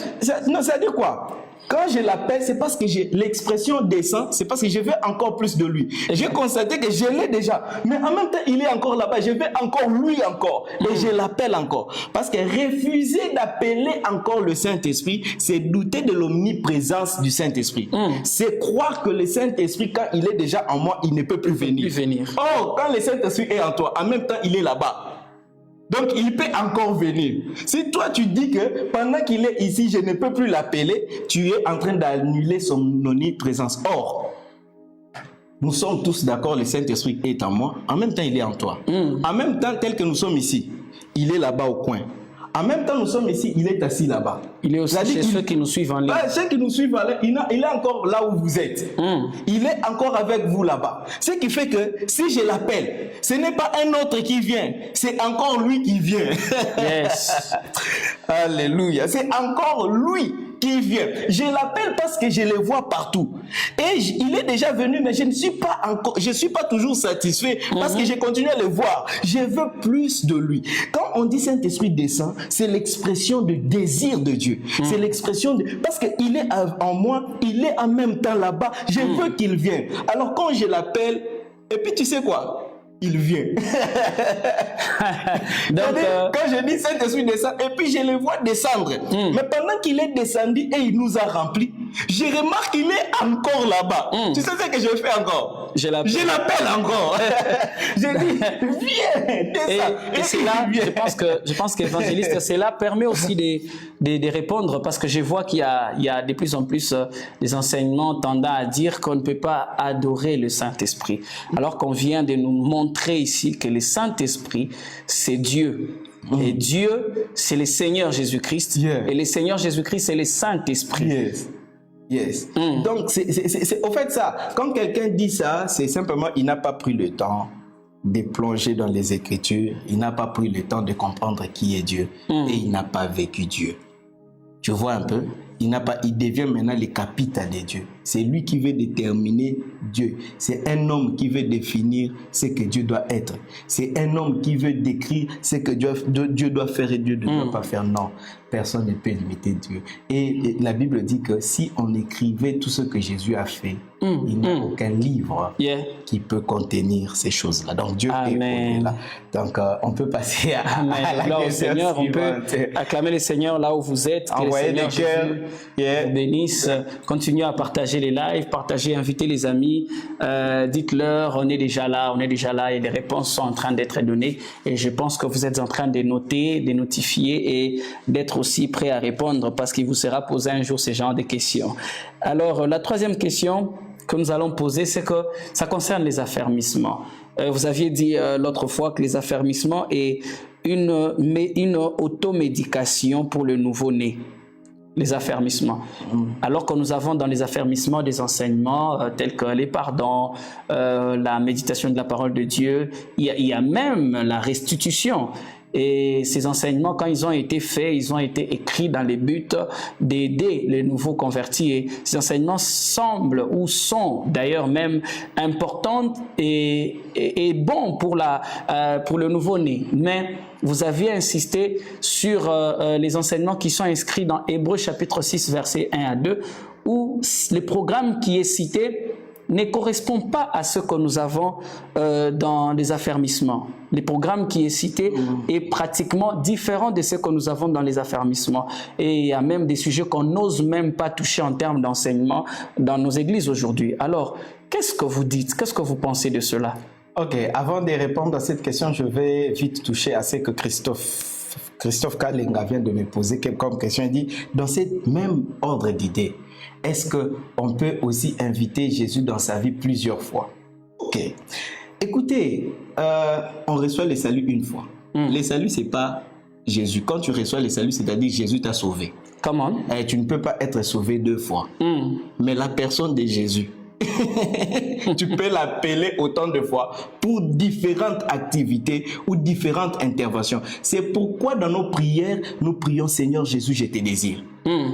Non, ça veut dire quoi? Quand je l'appelle, c'est parce que l'expression descend, c'est parce que je veux encore plus de lui. J'ai constaté que je l'ai déjà, mais en même temps, il est encore là-bas. Je veux encore lui encore, et je l'appelle encore. Parce que refuser d'appeler encore le Saint-Esprit, c'est douter de l'omniprésence du Saint-Esprit. C'est croire que le Saint-Esprit, quand il est déjà en moi, il ne peut plus venir. Or, quand le Saint-Esprit est en toi, en même temps, il est là-bas. Donc, il peut encore venir. Si toi, tu dis que pendant qu'il est ici, je ne peux plus l'appeler, tu es en train d'annuler son omniprésence. Or, nous sommes tous d'accord, le Saint-Esprit est en moi. En même temps, il est en toi. En même temps, tel que nous sommes ici, il est là-bas au coin. En même temps, nous sommes ici, il est assis là-bas. Il est aussi chez ceux qui nous suivent en ligne. Ceux qui nous suivent en ligne, il est encore là où vous êtes. Il est encore avec vous là-bas. Ce qui fait que si je l'appelle, ce n'est pas un autre qui vient, c'est encore lui qui vient. Yes. Alléluia. C'est encore lui qui vient. Je l'appelle parce que je le vois partout. Et il est déjà venu, mais je ne suis pas encore, je suis pas toujours satisfait parce que je continue à le voir. Je veux plus de lui. Quand on dit Saint-Esprit descend, c'est l'expression de désir de Dieu. C'est l'expression de, parce qu'il est en moi, il est en même temps là-bas. Je veux qu'il vienne. Alors quand je l'appelle, Et puis tu sais quoi? Il vient. Donc, quand je dis Saint-Esprit descend, et puis je le vois descendre. Mais pendant qu'il est descendu et il nous a remplis, je remarque qu'il est encore là-bas. Tu sais ce que je fais encore? Je l'appelle encore. Je dis, viens, descends. Et c'est là, je pense qu'évangéliste, cela permet aussi de répondre, parce que je vois qu'il y a de plus en plus des enseignements tendant à dire qu'on ne peut pas adorer le Saint-Esprit. Alors qu'on vient de nous montrer ici que le Saint-Esprit, c'est Dieu. Et Dieu, c'est le Seigneur Jésus-Christ. Et le Seigneur Jésus-Christ, c'est le Saint-Esprit. Yes. Donc, c'est au fait ça. Quand quelqu'un dit ça, c'est simplement, il n'a pas pris le temps de plonger dans les Écritures. Il n'a pas pris le temps de comprendre qui est Dieu. Et il n'a pas vécu Dieu. Tu vois un peu? Il devient maintenant le capitaine de Dieu. C'est lui qui veut déterminer Dieu. C'est un homme qui veut définir ce que Dieu doit être. C'est un homme qui veut décrire ce que Dieu doit faire et Dieu ne doit pas faire. Non, personne ne peut limiter Dieu. Et la Bible dit que si on écrivait tout ce que Jésus a fait, il n'y a aucun livre qui peut contenir ces choses-là. Donc Dieu est au-delà. Donc on peut passer à la question Seigneur, suivante. On peut acclamer le Seigneur là où vous êtes. Envoyez des cœurs. Vous bénisse. Continuez à partager les lives, partagez, invitez les amis. Dites-leur, on est déjà là et les réponses sont en train d'être données. Et je pense que vous êtes en train de noter, de notifier et d'être aussi prêt à répondre, parce qu'il vous sera posé un jour ce genre de questions. Alors, la troisième question que nous allons poser, c'est que ça concerne les affermissements. Vous aviez dit l'autre fois que les affermissements est une automédication pour le nouveau-né. Les affermissements. Alors que nous avons dans les affermissements des enseignements tels que les pardons, la méditation de la parole de Dieu, il y a même la restitution. Et ces enseignements, quand ils ont été faits, ils ont été écrits dans le but d'aider les nouveaux convertis. Et ces enseignements semblent ou sont d'ailleurs même importants et bons pour le nouveau-né. Mais vous aviez insisté sur les enseignements qui sont inscrits dans Hébreux chapitre 6, versets 1 à 2, où le programme qui est cité ne correspond pas à ce que nous avons dans les affermissements. Le programme qui est cité est pratiquement différent de ce que nous avons dans les affermissements. Et il y a même des sujets qu'on n'ose même pas toucher en termes d'enseignement dans nos églises aujourd'hui. Alors, qu'est-ce que vous dites? Qu'est-ce que vous pensez de cela? Ok, avant de répondre à cette question, je vais vite toucher à ce que Christophe Kalenga vient de me poser comme question. Il dit, dans ce même ordre d'idées, est-ce qu'on peut aussi inviter Jésus dans sa vie plusieurs fois? Ok. Écoutez, on reçoit le salut une fois. Le salut, ce n'est pas Jésus. Quand tu reçois le salut, c'est-à-dire Jésus t'a sauvé. Comment? Tu ne peux pas être sauvé deux fois. Mais la personne de Jésus, tu peux l'appeler autant de fois pour différentes activités ou différentes interventions. C'est pourquoi dans nos prières, nous prions Seigneur Jésus, je te désire.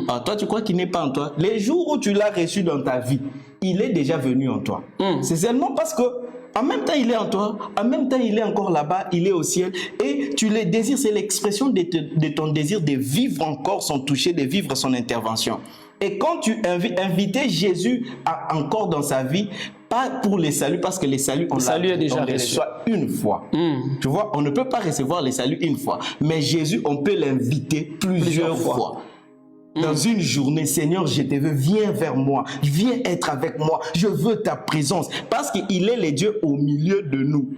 Alors toi, tu crois qu'il n'est pas en toi? Les jours où tu l'as reçu dans ta vie, il est déjà venu en toi. C'est seulement parce que en même temps, il est en toi, en même temps, il est encore là-bas, il est au ciel, et tu le désires, c'est l'expression de ton désir de vivre encore son toucher, de vivre son intervention. Et quand tu invites Jésus encore dans sa vie, pas pour les saluts, parce que les saluts, on les reçoit une fois. Tu vois, on ne peut pas recevoir les saluts une fois, mais Jésus, on peut l'inviter plusieurs fois. Dans une journée, Seigneur, je te veux, viens vers moi, viens être avec moi, je veux ta présence, parce qu'il est le Dieu au milieu de nous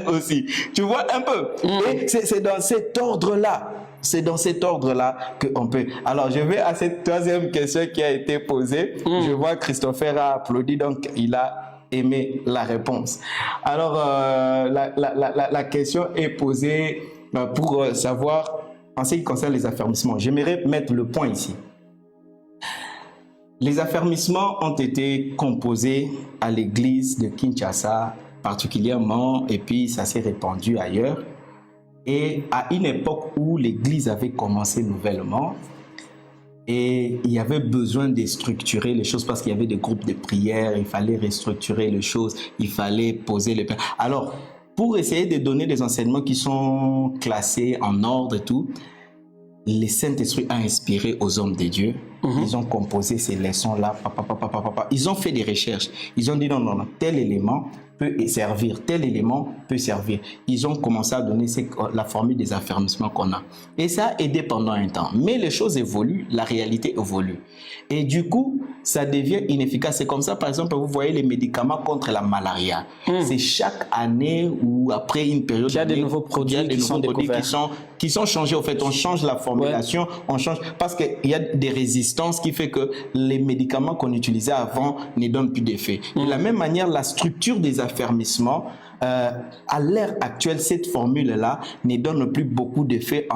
aussi. Tu vois un peu? Et c'est dans cet ordre-là. C'est dans cet ordre-là qu'on peut. Alors, je vais à cette troisième question qui a été posée. Je vois Christopher a applaudi, donc il a aimé la réponse. Alors, la question est posée pour savoir, en ce qui concerne les affermissements. J'aimerais mettre le point ici. Les affermissements ont été composés à l'église de Kinshasa particulièrement, et puis ça s'est répandu ailleurs. Et à une époque où l'église avait commencé nouvellement, et il y avait besoin de structurer les choses parce qu'il y avait des groupes de prière, il fallait restructurer les choses, il fallait poser les... Alors, pour essayer de donner des enseignements qui sont classés en ordre et tout, le Saint-Esprit a inspiré aux hommes de Dieu. Ils ont composé ces leçons-là. Ils ont fait des recherches. Ils ont dit non, tel élément peut servir, tel élément peut servir. Ils ont commencé à donner la formule des affermissements qu'on a. Et ça a aidé pendant un temps. Mais les choses évoluent, la réalité évolue. Et du coup, ça devient inefficace. C'est comme ça, par exemple, vous voyez les médicaments contre la malaria. C'est chaque année ou après une période... Il y a des nouveaux produits qui sont découverts. Qui sont changés. En fait, on change la formulation, on change... Parce qu'il y a des résistances qui fait que les médicaments qu'on utilisait avant ne donnent plus d'effet. De la même manière, la structure des affermissements, à l'ère actuelle, cette formule-là ne donne plus beaucoup d'effet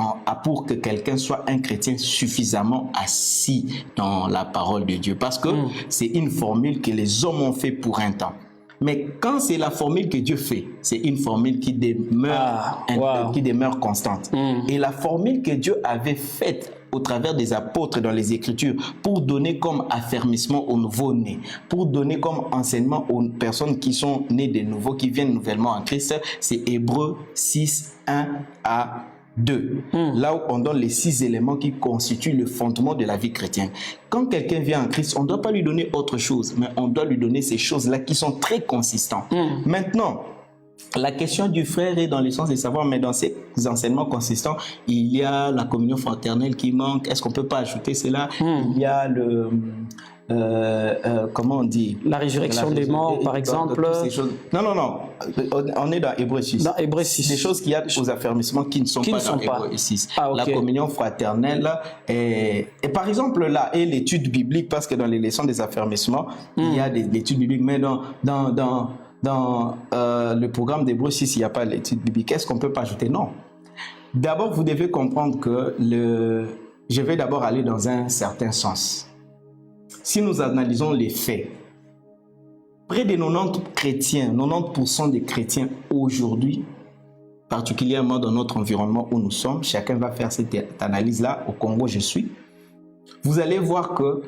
pour que quelqu'un soit un chrétien suffisamment assis dans la parole de Dieu. Parce que c'est une formule que les hommes ont fait pour un temps. Mais quand c'est la formule que Dieu fait, c'est une formule qui demeure, qui demeure constante. Et la formule que Dieu avait faite au travers des apôtres dans les Écritures pour donner comme affermissement aux nouveaux-nés, pour donner comme enseignement aux personnes qui sont nées de nouveau, qui viennent nouvellement en Christ, c'est Hébreux 6, 1 à 2. Là où on donne les 6 éléments qui constituent le fondement de la vie chrétienne. Quand quelqu'un vient en Christ, on ne doit pas lui donner autre chose, mais on doit lui donner ces choses-là qui sont très consistantes. Maintenant, la question du frère est dans le sens de savoir, mais dans ces enseignements consistants, il y a la communion fraternelle qui manque. Est-ce qu'on ne peut pas ajouter cela? Il y a le... comment on dit? La résurrection des morts, par exemple. Non. On est dans Hébreux 6. Dans Hébreux 6. Des choses qu'il y a aux affermissements qui ne sont pas dans Hébreux 6. La communion fraternelle. Et par exemple, là, et l'étude biblique, parce que dans les leçons des affermissements, il y a l'étude biblique, mais dans le programme d'Hébreux 6, il n'y a pas l'étude biblique. Est-ce qu'on ne peut pas ajouter? Non. D'abord, vous devez comprendre que je vais d'abord aller dans un certain sens. Si nous analysons les faits, près de 90% des chrétiens aujourd'hui, particulièrement dans notre environnement où nous sommes, chacun va faire cette analyse-là, au Congo je suis, vous allez voir que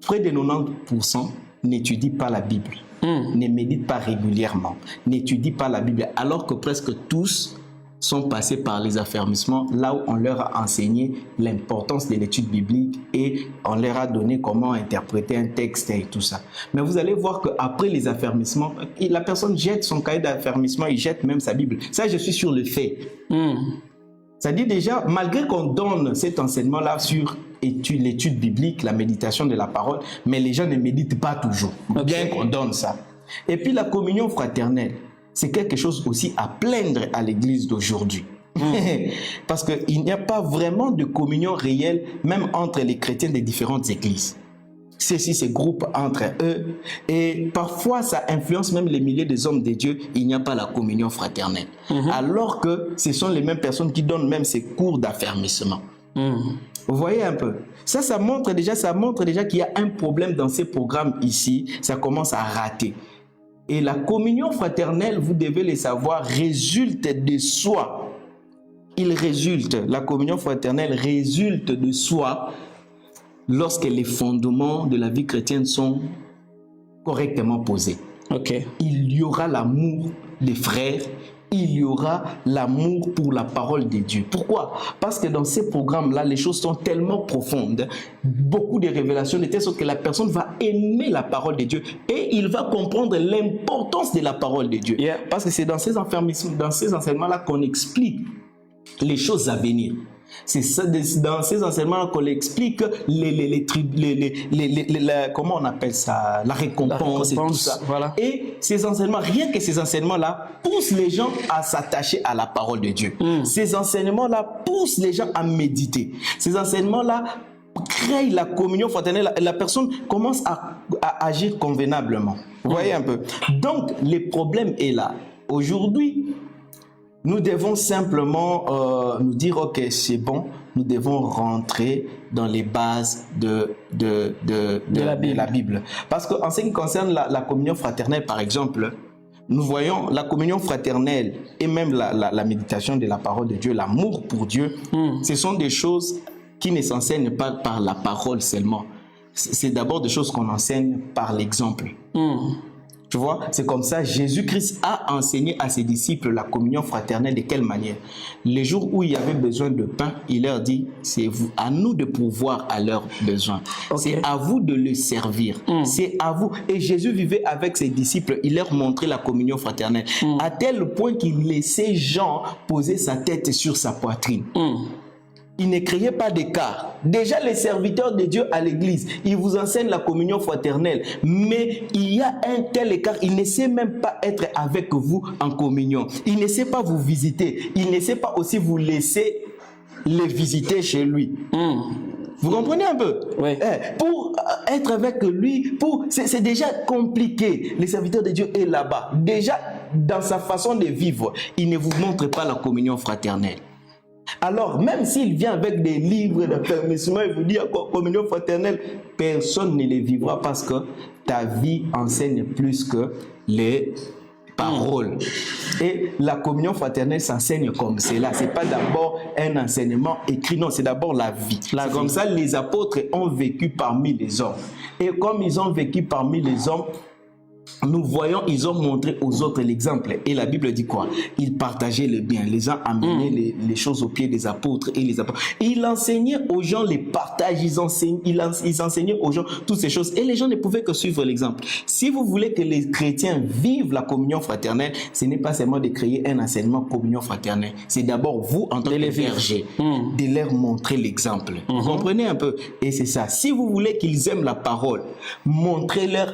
près de 90% n'étudient pas la Bible, ne méditent pas régulièrement, n'étudient pas la Bible, alors que presque tous sont passés par les affermissements, là où on leur a enseigné l'importance de l'étude biblique et on leur a donné comment interpréter un texte et tout ça. Mais vous allez voir qu'après les affermissements, la personne jette son cahier d'affermissement, il jette même sa Bible. Ça, je suis sur le fait. Ça dit déjà, malgré qu'on donne cet enseignement-là sur l'étude biblique, la méditation de la parole, mais les gens ne méditent pas toujours, bien qu'on donne ça. Et puis la communion fraternelle, c'est quelque chose aussi à plaindre à l'église d'aujourd'hui. Parce qu'il n'y a pas vraiment de communion réelle, même entre les chrétiens des différentes églises. Ceux-ci se groupent entre eux et parfois ça influence même les milliers des hommes de Dieu. Il n'y a pas la communion fraternelle. Alors que ce sont les mêmes personnes qui donnent même ces cours d'affermissement. Vous voyez un peu. Ça montre déjà qu'il y a un problème dans ces programmes ici. Ça commence à rater. Et la communion fraternelle, vous devez le savoir, résulte de soi. La communion fraternelle résulte de soi lorsque les fondements de la vie chrétienne sont correctement posés. Il y aura l'amour des frères, il y aura l'amour pour la parole de Dieu. Pourquoi? Parce que dans ces programmes-là, les choses sont tellement profondes, beaucoup de révélations, de telle sorte que la personne va aimer la parole de Dieu et il va comprendre l'importance de la parole de Dieu. Parce que c'est dans ces enseignements-là qu'on explique les choses à venir. C'est dans ces enseignements qu'on explique comment on appelle ça, la récompense et tout ça. Voilà. Et ces enseignements, rien que ces enseignements-là poussent les gens à s'attacher à la parole de Dieu. Ces enseignements-là poussent les gens à méditer. Ces enseignements-là créent la communion fraternelle. La personne commence à agir convenablement. Vous voyez un peu. Donc, le problème est là. Aujourd'hui, nous devons simplement nous dire, ok, c'est bon, nous devons rentrer dans les bases de la Bible. Parce qu'en ce qui concerne la communion fraternelle, par exemple, nous voyons la communion fraternelle et même la méditation de la parole de Dieu, l'amour pour Dieu, ce sont des choses qui ne s'enseignent pas par la parole seulement. C'est d'abord des choses qu'on enseigne par l'exemple. Tu vois, c'est comme ça, Jésus-Christ a enseigné à ses disciples la communion fraternelle. De quelle manière? Les jours où il y avait besoin de pain, il leur dit, c'est à nous de pourvoir à leurs besoins. Okay. C'est à vous de le servir. C'est à vous. Et Jésus vivait avec ses disciples, il leur montrait la communion fraternelle. À tel point qu'il laissait Jean poser sa tête sur sa poitrine. Il ne créait pas d'écart. Déjà, les serviteurs de Dieu à l'église, ils vous enseignent la communion fraternelle. Mais il y a un tel écart. Il ne sait même pas être avec vous en communion. Il ne sait pas vous visiter. Il ne sait pas aussi vous laisser les visiter chez lui. Vous comprenez un peu? Oui. Pour être avec lui, c'est déjà compliqué. Les serviteurs de Dieu est là-bas. Déjà, dans sa façon de vivre, il ne vous montre pas la communion fraternelle. Alors, même s'il vient avec des livres d'affermissement, il vous dit communion fraternelle, personne ne les vivra parce que ta vie enseigne plus que les paroles. Et la communion fraternelle s'enseigne comme cela. Ce n'est pas d'abord un enseignement écrit, non, c'est d'abord la vie. C'est comme ça les apôtres ont vécu parmi les hommes. Et comme ils ont vécu parmi les hommes, nous voyons, ils ont montré aux autres l'exemple. Et la Bible dit quoi? Ils partageaient le bien. Les gens amenaient les choses aux pieds des apôtres et les apôtres. Ils enseignaient aux gens les partages, ils enseignaient aux gens toutes ces choses. Et les gens ne pouvaient que suivre l'exemple. Si vous voulez que les chrétiens vivent la communion fraternelle, ce n'est pas seulement de créer un enseignement communion fraternelle. C'est d'abord vous, en tant que berger, de leur montrer l'exemple. Vous comprenez un peu? Et c'est ça. Si vous voulez qu'ils aiment la parole, montrez-leur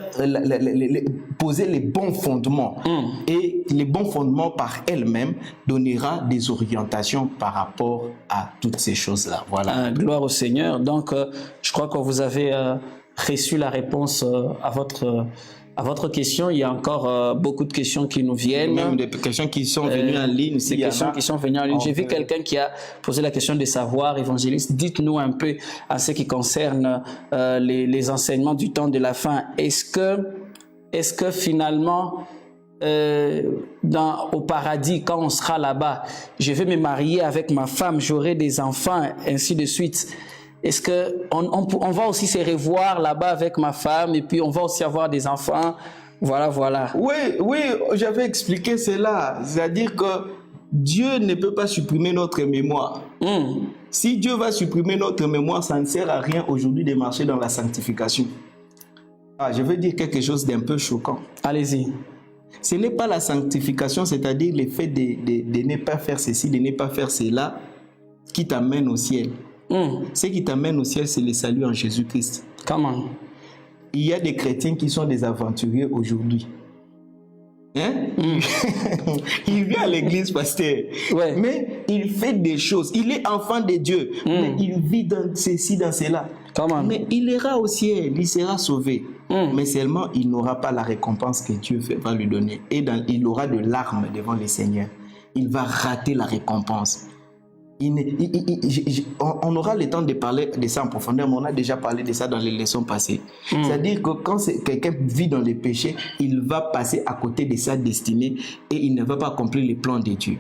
poser les bons fondements. Et les bons fondements par elles-mêmes donnera des orientations par rapport à toutes ces choses-là. Voilà. Gloire au Seigneur. Donc, je crois que vous avez reçu la réponse à votre question. Il y a encore beaucoup de questions qui nous viennent. Même des questions qui sont venues en ligne. Des questions qui sont venues en ligne. J'ai vu quelqu'un qui a posé la question de savoir, évangéliste, dites-nous un peu en ce qui concerne les enseignements du temps de la fin. Est-ce que finalement, au paradis, quand on sera là-bas, je vais me marier avec ma femme, j'aurai des enfants, ainsi de suite. Est-ce qu'on va aussi se revoir là-bas avec ma femme et puis on va aussi avoir des enfants? Voilà. Oui, j'avais expliqué cela. C'est-à-dire que Dieu ne peut pas supprimer notre mémoire. Si Dieu va supprimer notre mémoire, ça ne sert à rien aujourd'hui de marcher dans la sanctification. Je veux dire quelque chose d'un peu choquant. Allez-y. Ce n'est pas la sanctification, c'est-à-dire le fait de ne pas faire ceci, de ne pas faire cela, qui t'amène au ciel. Ce qui t'amène au ciel, c'est le salut en Jésus-Christ. Comment? Il y a des chrétiens qui sont des aventuriers aujourd'hui. Il vient à l'église, pasteur. Ouais. Mais il fait des choses. Il est enfant de Dieu. Mais il vit dans ceci, dans cela. Comment? Mais il ira au ciel, il sera sauvé. Mais seulement, il n'aura pas la récompense que Dieu va lui donner. Et il aura de larmes devant le Seigneur. Il va rater la récompense. On aura le temps de parler de ça en profondeur, mais on a déjà parlé de ça dans les leçons passées. C'est-à-dire que quand quelqu'un vit dans les péchés, il va passer à côté de sa destinée et il ne va pas accomplir les plans de Dieu.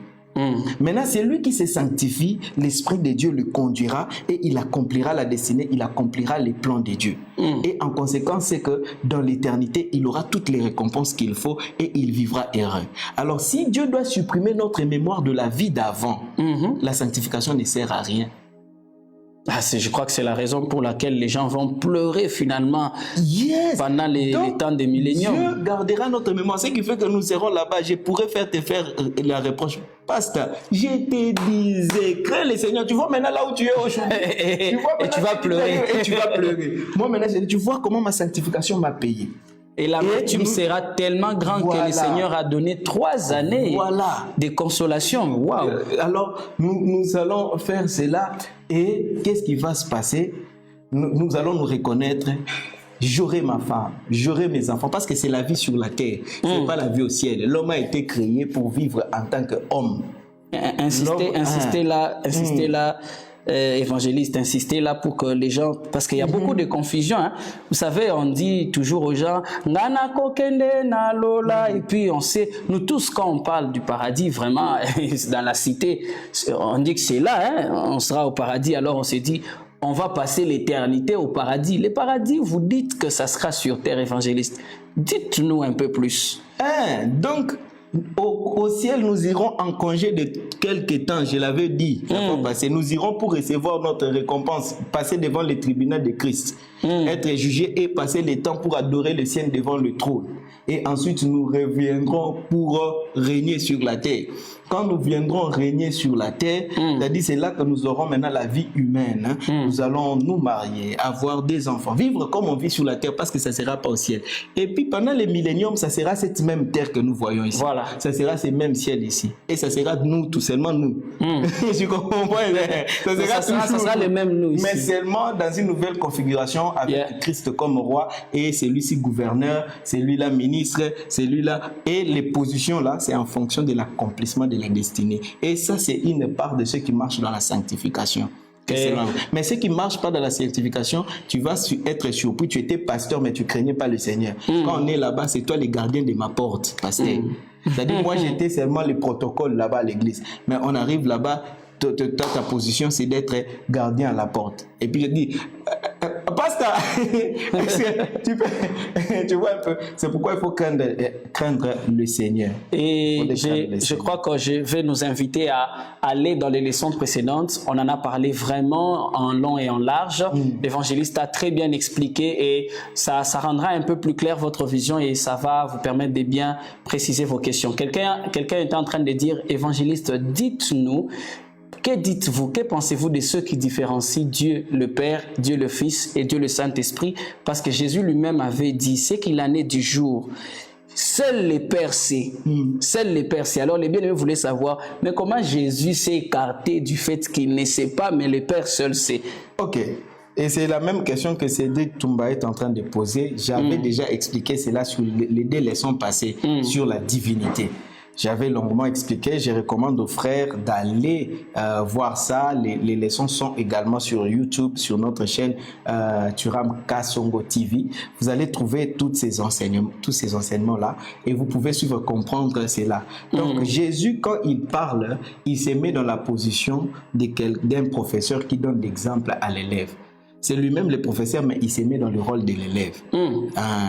Maintenant, c'est lui qui se sanctifie, l'Esprit de Dieu le conduira et il accomplira la destinée, il accomplira les plans de Dieu. Et en conséquence, c'est que dans l'éternité, il aura toutes les récompenses qu'il faut et il vivra heureux. Alors, si Dieu doit supprimer notre mémoire de la vie d'avant, la sanctification ne sert à rien. Je crois que c'est la raison pour laquelle les gens vont pleurer finalement pendant les temps des milléniums. Dieu gardera notre mémoire. Ce qui fait que nous serons là-bas. Je pourrais te faire la reproche. Pasteur, je te disais, crains le Seigneur. Tu vois maintenant là où tu es aujourd'hui. Et tu vas pleurer. Et tu vas pleurer. Moi maintenant, je dis, tu vois comment ma sanctification m'a payé. Et l'amertume sera tellement grande que le Seigneur a donné 3 années de consolation. Wow. Alors, nous allons faire cela. Et qu'est-ce qui va se passer? Nous allons nous reconnaître. J'aurai ma femme, j'aurai mes enfants, parce que c'est la vie sur la terre, c'est pas la vie au ciel. L'homme a été créé pour vivre en tant qu'homme. Insistez là. Évangéliste, insistez là pour que les gens, parce qu'il y a beaucoup de confusion, vous savez, on dit toujours aux gens Nana kokende na lola, et puis on sait, nous tous quand on parle du paradis, vraiment dans la cité, on dit que c'est là, on sera au paradis, alors on se dit on va passer l'éternité au paradis. Le paradis, vous dites que ça sera sur terre, évangéliste, Dites-nous un peu plus. Donc, au ciel, nous irons en congé de quelques temps, je l'avais dit la fois passée. Nous irons pour recevoir notre récompense, passer devant le tribunal de Christ, être jugés et passer le temps pour adorer le ciel devant le trône. Et ensuite, nous reviendrons pour régner sur la terre. Quand nous viendrons régner sur la terre, c'est-à-dire c'est là que nous aurons maintenant la vie humaine. Nous allons nous marier, avoir des enfants, vivre comme on vit sur la terre parce que ça ne sera pas au ciel. Et puis pendant les milléniums, ça sera cette même terre que nous voyons ici. Voilà. Ça sera ce même ciel ici. Et ça sera nous, tout seulement nous. Je comprends pas. Ça sera les mêmes nous ici. Mais seulement dans une nouvelle configuration avec Christ comme roi et celui-ci gouverneur, celui-là ministre, celui-là. Et les positions là, c'est en fonction de l'accomplissement de la destinée. Et ça, c'est une part de ceux qui marchent dans la sanctification. Mais ceux qui ne marchent pas dans la sanctification, tu vas être surpris. Tu étais pasteur, mais tu ne craignais pas le Seigneur. Quand on est là-bas, c'est toi le gardien de ma porte, pasteur. C'est-à-dire, moi, j'étais seulement le protocole là-bas à l'église. Mais on arrive là-bas, ta position, c'est d'être gardien à la porte. Et puis, je dis, pasteur, tu vois un peu, c'est pourquoi il faut craindre le Seigneur. Et je crois que je vais nous inviter à aller dans les leçons précédentes. On en a parlé vraiment en long et en large. L'évangéliste a très bien expliqué et ça rendra un peu plus clair votre vision et ça va vous permettre de bien préciser vos questions. Quelqu'un était en train de dire, évangéliste, dites-nous, que dites-vous, que pensez-vous de ceux qui différencient Dieu le Père, Dieu le Fils et Dieu le Saint-Esprit? Parce que Jésus lui-même avait dit, c'est qu'il en est du jour. Seuls les pères sait. Seuls les pères sait. Alors les bien-aimés voulaient savoir, mais comment Jésus s'est écarté du fait qu'il ne sait pas, mais le Père seul sait? Ok. Et c'est la même question que Cédric Toumba est en train de poser. J'avais déjà expliqué cela sur les 2 leçons passées sur la divinité. J'avais longuement expliqué, je recommande aux frères d'aller voir ça. Les leçons sont également sur YouTube, sur notre chaîne Turam Kasongo TV. Vous allez trouver tous ces enseignements-là et vous pouvez suivre, comprendre cela. Donc Jésus, quand il parle, il se met dans la position d'un professeur qui donne l'exemple à l'élève. C'est lui-même le professeur, mais il s'est mis dans le rôle de l'élève.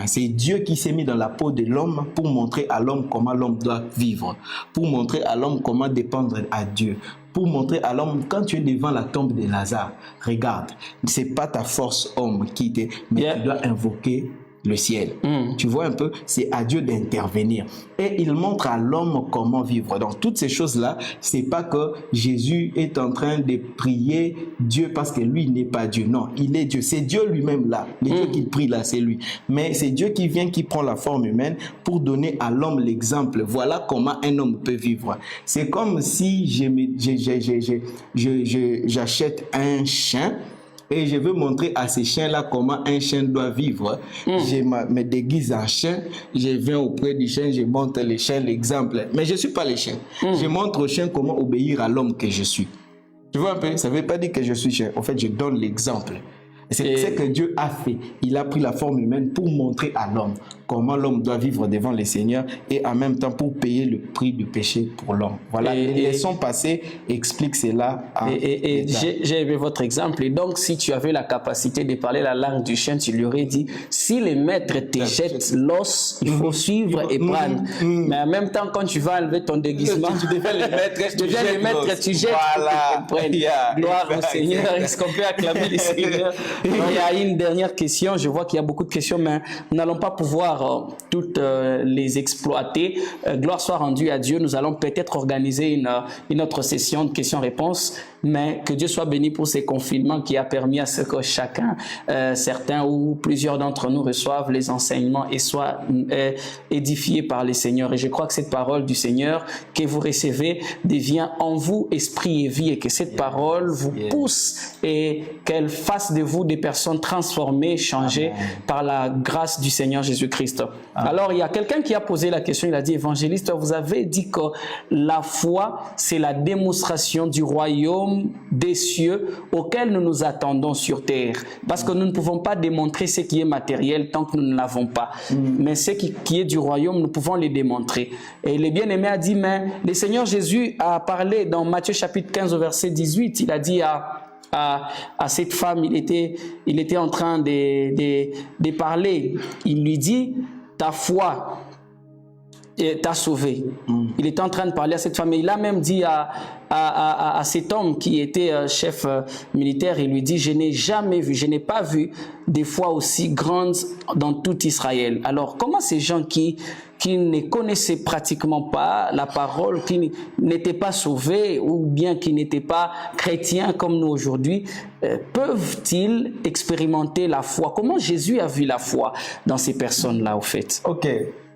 C'est Dieu qui s'est mis dans la peau de l'homme pour montrer à l'homme comment l'homme doit vivre, pour montrer à l'homme comment dépendre à Dieu, pour montrer à l'homme, quand tu es devant la tombe de Lazare, regarde, c'est pas ta force homme qui t'est, mais tu dois invoquer le ciel. Tu vois un peu, c'est à Dieu d'intervenir. Et il montre à l'homme comment vivre. Donc toutes ces choses-là, c'est pas que Jésus est en train de prier Dieu parce que lui n'est pas Dieu. Non, il est Dieu. C'est Dieu lui-même là. Le Dieu qu'il prie là, c'est lui. Mais c'est Dieu qui vient, qui prend la forme humaine pour donner à l'homme l'exemple. Voilà comment un homme peut vivre. C'est comme si j'achète un chien. Et je veux montrer à ces chiens-là comment un chien doit vivre. Je me déguise en chien, je viens auprès du chien, je montre le chien l'exemple. Mais je ne suis pas le chien. Je montre au chien comment obéir à l'homme que je suis. Tu vois un peu? Ça ne veut pas dire que je suis chien. En fait, je donne l'exemple. C'est ce que Dieu a fait. Il a pris la forme humaine pour montrer à l'homme comment l'homme doit vivre devant le Seigneur et en même temps pour payer le prix du péché pour l'homme. Voilà, les leçons passées expliquent cela. J'ai aimé votre exemple. Et donc, si tu avais la capacité de parler la langue du chien, tu lui aurais dit, si les maîtres te jettent l'os, il faut suivre et prendre. Mais en même temps, quand tu vas enlever ton déguisement, tu deviens le maître, tu jettes voilà. pour qu'ils gloire au Seigneur. Est-ce qu'on peut acclamer le Seigneur? Il y a une dernière question. Je vois qu'il y a beaucoup de questions, mais nous n'allons pas pouvoir toutes les exploiter. Gloire soit rendue à Dieu. Nous allons peut-être organiser une autre session de questions-réponses, mais que Dieu soit béni pour ces confinements qui a permis à ce que chacun, certains ou plusieurs d'entre nous reçoivent les enseignements et soient édifiés par les Seigneurs. Et je crois que cette parole du Seigneur que vous recevez devient en vous esprit et vie et que cette parole vous pousse et qu'elle fasse de vous des personnes transformées, changées par la grâce du Seigneur Jésus-Christ. Alors, il y a quelqu'un qui a posé la question, il a dit, évangéliste, vous avez dit que la foi, c'est la démonstration du royaume des cieux auquel nous nous attendons sur terre. Parce que nous ne pouvons pas démontrer ce qui est matériel tant que nous ne l'avons pas. Mais ce qui est du royaume, nous pouvons les démontrer. Et le bien-aimé a dit, mais le Seigneur Jésus a parlé dans Matthieu chapitre 15 au verset 18, il a dit à cette femme, il était en train de parler. Il lui dit, ta foi t'a sauvé. Il était en train de parler à cette femme. Il a même dit à cet homme qui était chef militaire, il lui dit, je n'ai jamais vu, je n'ai pas vu des foi aussi grandes dans tout Israël. Alors, comment ces gens qui ne connaissaient pratiquement pas la parole, qui n'étaient pas sauvés ou bien qui n'étaient pas chrétiens comme nous aujourd'hui, peuvent-ils expérimenter la foi? Comment Jésus a vu la foi dans ces personnes-là, au fait? Ok.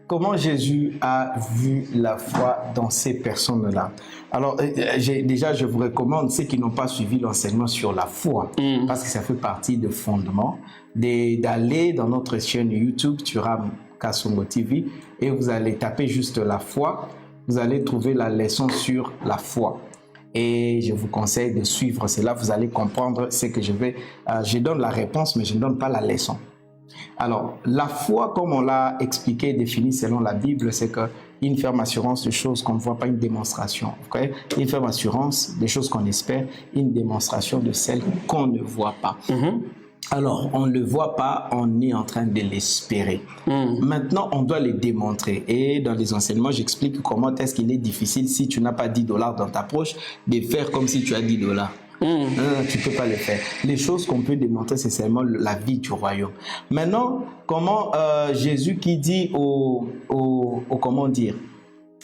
Comment Jésus a vu la foi dans ces personnes-là? Alors, déjà, je vous recommande, ceux qui n'ont pas suivi l'enseignement sur la foi, parce que ça fait partie des fondements, d'aller dans notre chaîne YouTube, Thuram Kasongo TV, et vous allez taper juste la foi, vous allez trouver la leçon sur la foi. Et je vous conseille de suivre cela, vous allez comprendre ce que je donne la réponse, mais je ne donne pas la leçon. Alors, la foi, comme on l'a expliqué et défini selon la Bible, c'est qu'une ferme assurance de choses qu'on ne voit pas, une démonstration. Okay? Une ferme assurance des choses qu'on espère, une démonstration de celles qu'on ne voit pas. Alors, on ne le voit pas, on est en train de l'espérer. Maintenant, on doit les démontrer. Et dans les enseignements, j'explique comment est-ce qu'il est difficile, si tu n'as pas $10 dans ta poche, de faire comme si tu as $10. Tu ne peux pas le faire. Les choses qu'on peut démontrer, c'est seulement la vie du royaume. Maintenant, comment Jésus qui dit comment dire,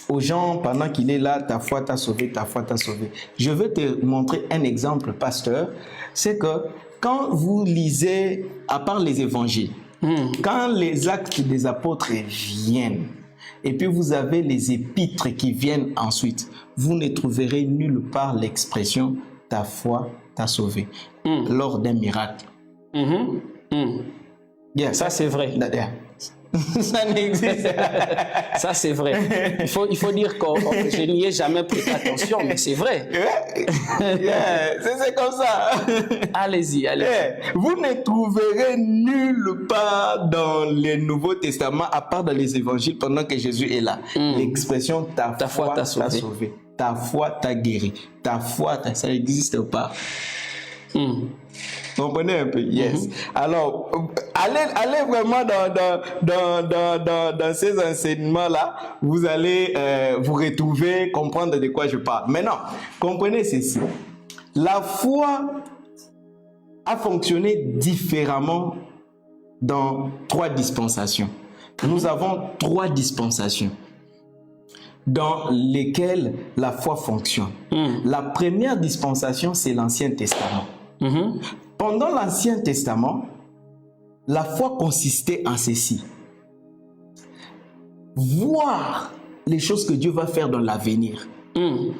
aux gens pendant qu'il est là, ta foi t'a sauvé, ta foi t'a sauvé. Je veux te montrer un exemple, pasteur. C'est que quand vous lisez, à part les évangiles, quand les actes des apôtres viennent, et puis vous avez les épîtres qui viennent ensuite, vous ne trouverez nulle part l'expression ta foi t'a sauvé lors d'un miracle. Yeah. Ça, c'est vrai. Ça n'existe pas. Ça, c'est vrai. Il faut dire que je n'y ai jamais prêté attention, mais c'est vrai. C'est comme ça. Allez-y. Vous ne trouverez nulle part dans le Nouveau Testament, à part dans les évangiles, pendant que Jésus est là, l'expression ta foi t'a sauvé. Ta foi t'a guéri. Ta foi, ça n'existe pas. Vous comprenez un peu? Yes. Alors, allez vraiment dans ces enseignements-là, vous allez vous retrouver, comprendre de quoi je parle. Maintenant, comprenez ceci. La foi a fonctionné différemment dans 3 dispensations. Nous avons 3 dispensations dans lesquelles la foi fonctionne. La première dispensation, c'est l'Ancien Testament. Pendant l'Ancien Testament, la foi consistait en ceci. Voir les choses que Dieu va faire dans l'avenir. Vous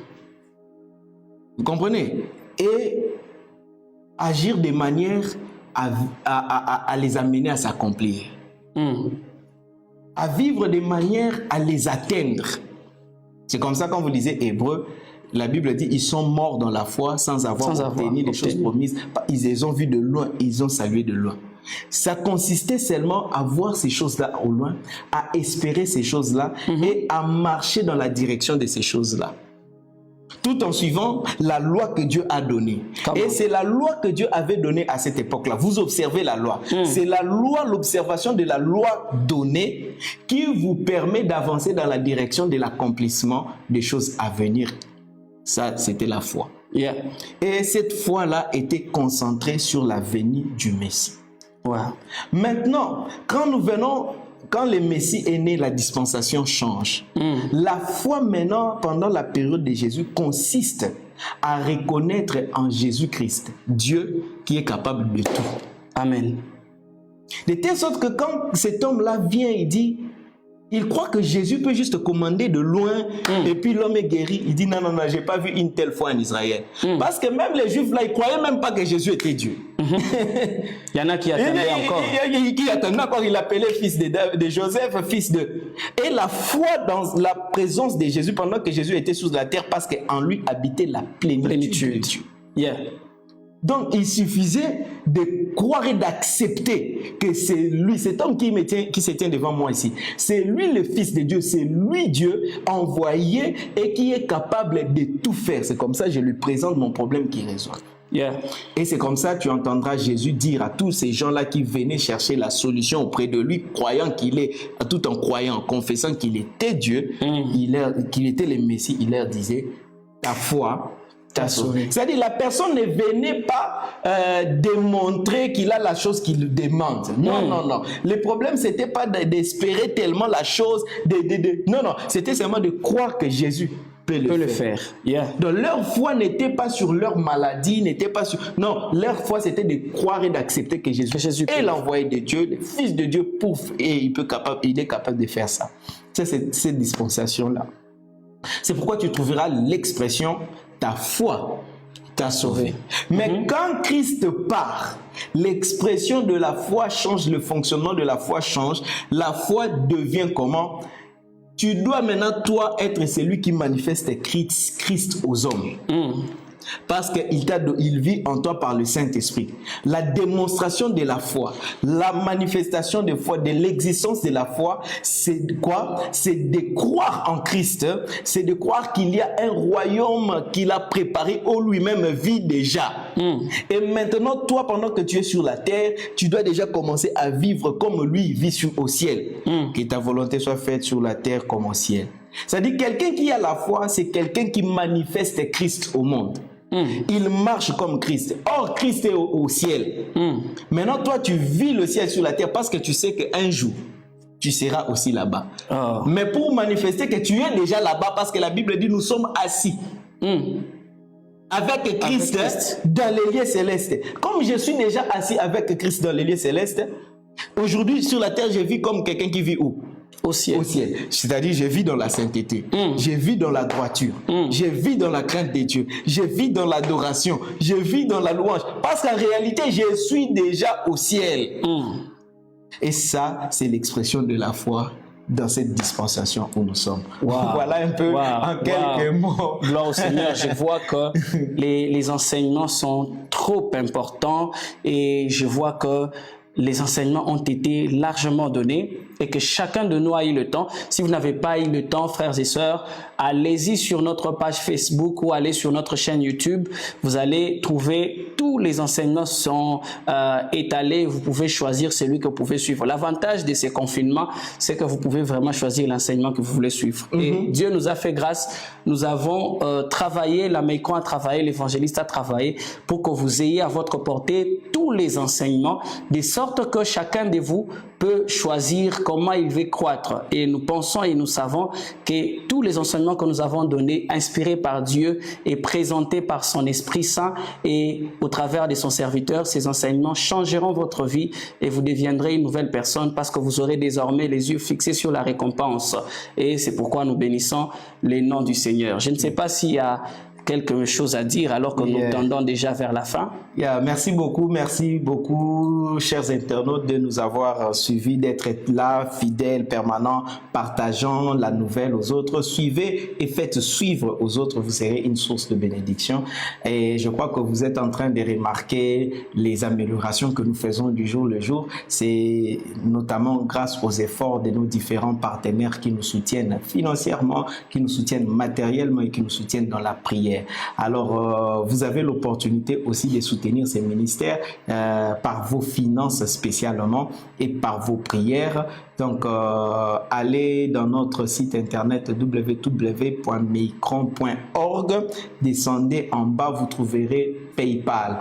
comprenez? Et agir de manière à les amener à s'accomplir. À vivre de manière à les atteindre. C'est comme ça quand vous lisez Hébreux, la Bible dit ils sont morts dans la foi sans avoir obtenu les choses promises. Ils les ont vues de loin, ils ont salué de loin. Ça consistait seulement à voir ces choses-là au loin, à espérer ces choses-là et à marcher dans la direction de ces choses-là. Tout en suivant la loi que Dieu a donnée. Et c'est la loi que Dieu avait donnée à cette époque-là. Vous observez la loi. C'est la loi, l'observation de la loi donnée qui vous permet d'avancer dans la direction de l'accomplissement des choses à venir. Ça, c'était la foi. Yeah. Et cette foi-là était concentrée sur la venue du Messie. Wow. Maintenant, quand le Messie est né, la dispensation change. La foi maintenant, pendant la période de Jésus, consiste à reconnaître en Jésus-Christ Dieu qui est capable de tout. Amen. De telle sorte que quand cet homme-là vient, il croit que Jésus peut juste commander de loin et puis l'homme est guéri. Il dit non, j'ai pas vu une telle foi en Israël. Parce que même les Juifs là, ils croyaient même pas que Jésus était Dieu. Il y en a qui attendaient encore. Qui attendaient encore, il appelait fils de Joseph, fils de... Et la foi dans la présence de Jésus pendant que Jésus était sur la terre parce qu'en lui habitait la plénitude de Dieu. Yeah. Donc, il suffisait de croire et d'accepter que c'est lui, cet homme qui se tient devant moi ici. C'est lui le Fils de Dieu, c'est lui Dieu envoyé et qui est capable de tout faire. C'est comme ça que je lui présente mon problème qui résout. Yeah. Et c'est comme ça que tu entendras Jésus dire à tous ces gens-là qui venaient chercher la solution auprès de lui, croyant qu'il est, tout en croyant, confessant qu'il était Dieu, qu'il était le Messie, il leur disait, ta foi t'a sauvé. C'est-à-dire la personne ne venait pas démontrer qu'il a la chose qu'il demande. Non, non, non. Le problème, c'était pas d'espérer tellement la chose. Non, non. C'était seulement de croire que Jésus peut le faire. Yeah. Donc leur foi n'était pas sur leur maladie, n'était pas sur... Non, leur foi c'était de croire et d'accepter que Jésus est l'envoyé de Dieu, le Fils de Dieu, et il est capable de faire ça. C'est cette dispensation-là. C'est pourquoi tu trouveras l'expression « ta foi t'a sauvé ». Mais quand Christ part, l'expression de la foi change, le fonctionnement de la foi change. La foi devient comment? Tu dois maintenant, toi, être celui qui manifeste Christ aux hommes. Parce qu'il vit en toi par le Saint-Esprit. La démonstration de la foi, la manifestation de foi, de l'existence de la foi, c'est quoi? C'est de croire en Christ, c'est de croire qu'il y a un royaume qu'il a préparé où lui-même vit déjà. Et maintenant, toi, pendant que tu es sur la terre, tu dois déjà commencer à vivre comme lui vit au ciel. Que ta volonté soit faite sur la terre comme au ciel. C'est-à-dire quelqu'un qui a la foi, c'est quelqu'un qui manifeste Christ au monde. Il marche comme Christ. Or, Christ est au ciel. Maintenant, toi, tu vis le ciel sur la terre parce que tu sais qu'un jour, tu seras aussi là-bas. Mais pour manifester que tu es déjà là-bas, parce que la Bible dit, nous sommes assis avec Christ dans les lieux célestes. Comme je suis déjà assis avec Christ dans les lieux célestes, aujourd'hui, sur la terre, je vis comme quelqu'un qui vit où? Au ciel. Au ciel. C'est-à-dire, je vis dans la sainteté. Je vis dans la droiture. Je vis dans la crainte de Dieu. Je vis dans l'adoration. Je vis dans la louange. Parce qu'en réalité, je suis déjà au ciel. Et ça, c'est l'expression de la foi dans cette dispensation où nous sommes. Voilà un peu en quelques mots. Gloire au Seigneur. Je vois que les enseignements sont trop importants et je vois que les enseignements ont été largement donnés et que chacun de nous a eu le temps. Si vous n'avez pas eu le temps, frères et sœurs, allez-y sur notre page Facebook ou allez sur notre chaîne YouTube. Vous allez trouver tous les enseignements sont étalés. Vous pouvez choisir celui que vous pouvez suivre. L'avantage de ces confinements, c'est que vous pouvez vraiment choisir l'enseignement que vous voulez suivre. Et Dieu nous a fait grâce. Nous avons travaillé, la Meikon a travaillé, l'évangéliste a travaillé pour que vous ayez à votre portée tous les enseignements, de sorte que chacun de vous peut choisir comment il veut croître. Et nous pensons et nous savons que tous les enseignements que nous avons donnés, inspirés par Dieu et présentés par son Esprit Saint et au travers de son serviteur, ces enseignements changeront votre vie et vous deviendrez une nouvelle personne parce que vous aurez désormais les yeux fixés sur la récompense. Et c'est pourquoi nous bénissons les noms du Seigneur. Je ne sais pas s'il y a quelque chose à dire alors que nous tendons déjà vers la fin. Merci beaucoup, chers internautes, de nous avoir suivis, d'être là, fidèles, permanents, partageant la nouvelle aux autres. Suivez et faites suivre aux autres, vous serez une source de bénédiction. Et je crois que vous êtes en train de remarquer les améliorations que nous faisons du jour le jour. C'est notamment grâce aux efforts de nos différents partenaires qui nous soutiennent financièrement, qui nous soutiennent matériellement et qui nous soutiennent dans la prière. Alors, vous avez l'opportunité aussi de soutenir ces ministères par vos finances spécialement et par vos prières. Donc, allez dans notre site internet www.meikron.org. Descendez en bas, vous trouverez PayPal,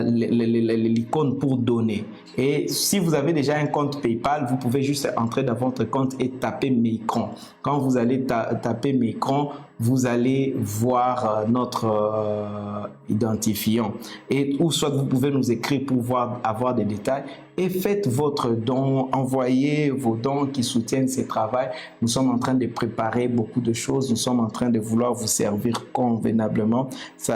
l'icône pour donner. Et si vous avez déjà un compte PayPal, vous pouvez juste entrer dans votre compte et taper Meikron. Quand vous allez taper Meikron, vous allez voir notre identifiant. Et ou soit vous pouvez nous écrire pour avoir des détails. Et faites votre don, envoyez vos dons qui soutiennent ce travail. Nous sommes en train de préparer beaucoup de choses. Nous sommes en train de vouloir vous servir convenablement.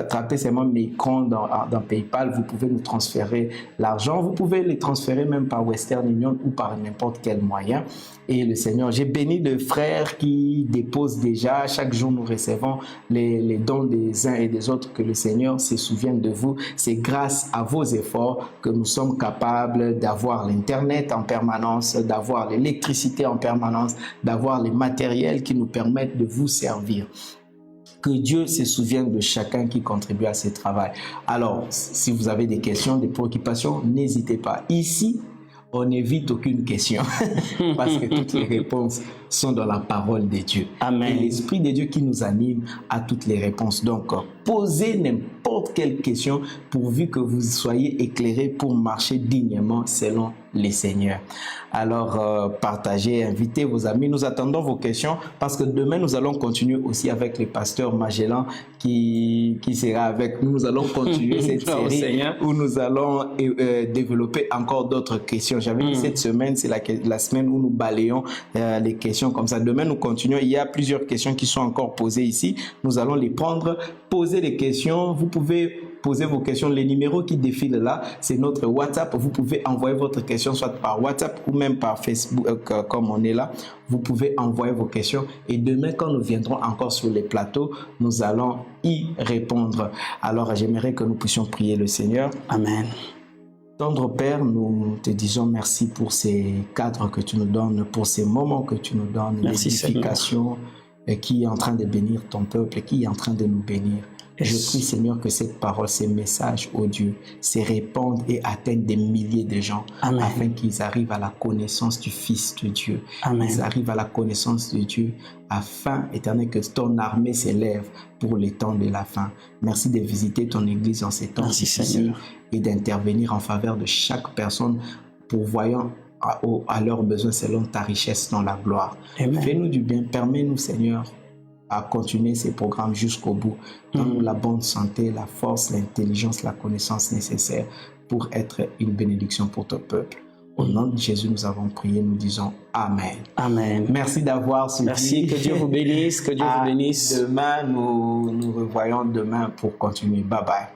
Tapez seulement Meikron dans PayPal. Vous pouvez nous transférer l'argent. Vous pouvez les transférer même par Western Union ou par n'importe quel moyen. Et le Seigneur, j'ai béni de frères qui déposent déjà. Chaque jour, nous recevons les dons des uns et des autres, que le Seigneur se souvienne de vous. C'est grâce à vos efforts que nous sommes capables d'avoir l'Internet en permanence, d'avoir l'électricité en permanence, d'avoir les matériels qui nous permettent de vous servir. que Dieu se souvienne de chacun qui contribue à ce travail. Alors, si vous avez des questions, des préoccupations, n'hésitez pas. Ici, on n'évite aucune question parce que toutes les réponses sont dans la parole de Dieu. Amen. Et l'Esprit de Dieu qui nous anime a toutes les réponses. Donc, posez n'importe quelle question pourvu que vous soyez éclairés pour marcher dignement selon les Seigneurs. Alors, partagez, invitez vos amis. Nous attendons vos questions parce que demain, nous allons continuer aussi avec le pasteur Magellan qui sera avec nous. Nous allons continuer cette série où nous allons développer encore d'autres questions. J'avais dit cette semaine, c'est la semaine où nous balayons les questions comme ça. Demain, nous continuons. Il y a plusieurs questions qui sont encore posées ici. Nous allons les prendre, poser les questions. Vous pouvez poser vos questions. Les numéros qui défilent là, c'est notre WhatsApp. Vous pouvez envoyer votre question soit par WhatsApp ou même par Facebook, comme on est là. Vous pouvez envoyer vos questions. Et demain, quand nous viendrons encore sur les plateaux, nous allons y répondre. Alors, j'aimerais que nous puissions prier le Seigneur. Amen. Tendre Père, nous te disons merci pour ces cadres que tu nous donnes, pour ces moments que tu nous donnes, l'édification qui est en train de bénir ton peuple, qui est en train de nous bénir. Je prie, Seigneur, que cette parole, ces messages, oh Dieu, se répandent et atteignent des milliers de gens. Amen. Afin qu'ils arrivent à la connaissance du Fils de Dieu. Amen. Ils arrivent à la connaissance de Dieu afin, Éternel, que ton armée s'élève pour les temps de la fin. Merci de visiter ton Église en ces temps difficiles et d'intervenir en faveur de chaque personne pourvoyant à leurs besoins selon ta richesse dans la gloire. Fais-nous du bien, permets-nous, Seigneur, à continuer ces programmes jusqu'au bout. Donne-nous la bonne santé, la force, l'intelligence, la connaissance nécessaire pour être une bénédiction pour ton peuple. Au nom de Jésus, nous avons prié, nous disons Amen. Amen. Merci d'avoir suivi. Merci, que Dieu vous bénisse, que Dieu vous bénisse. Demain, nous nous revoyons demain pour continuer. Bye bye.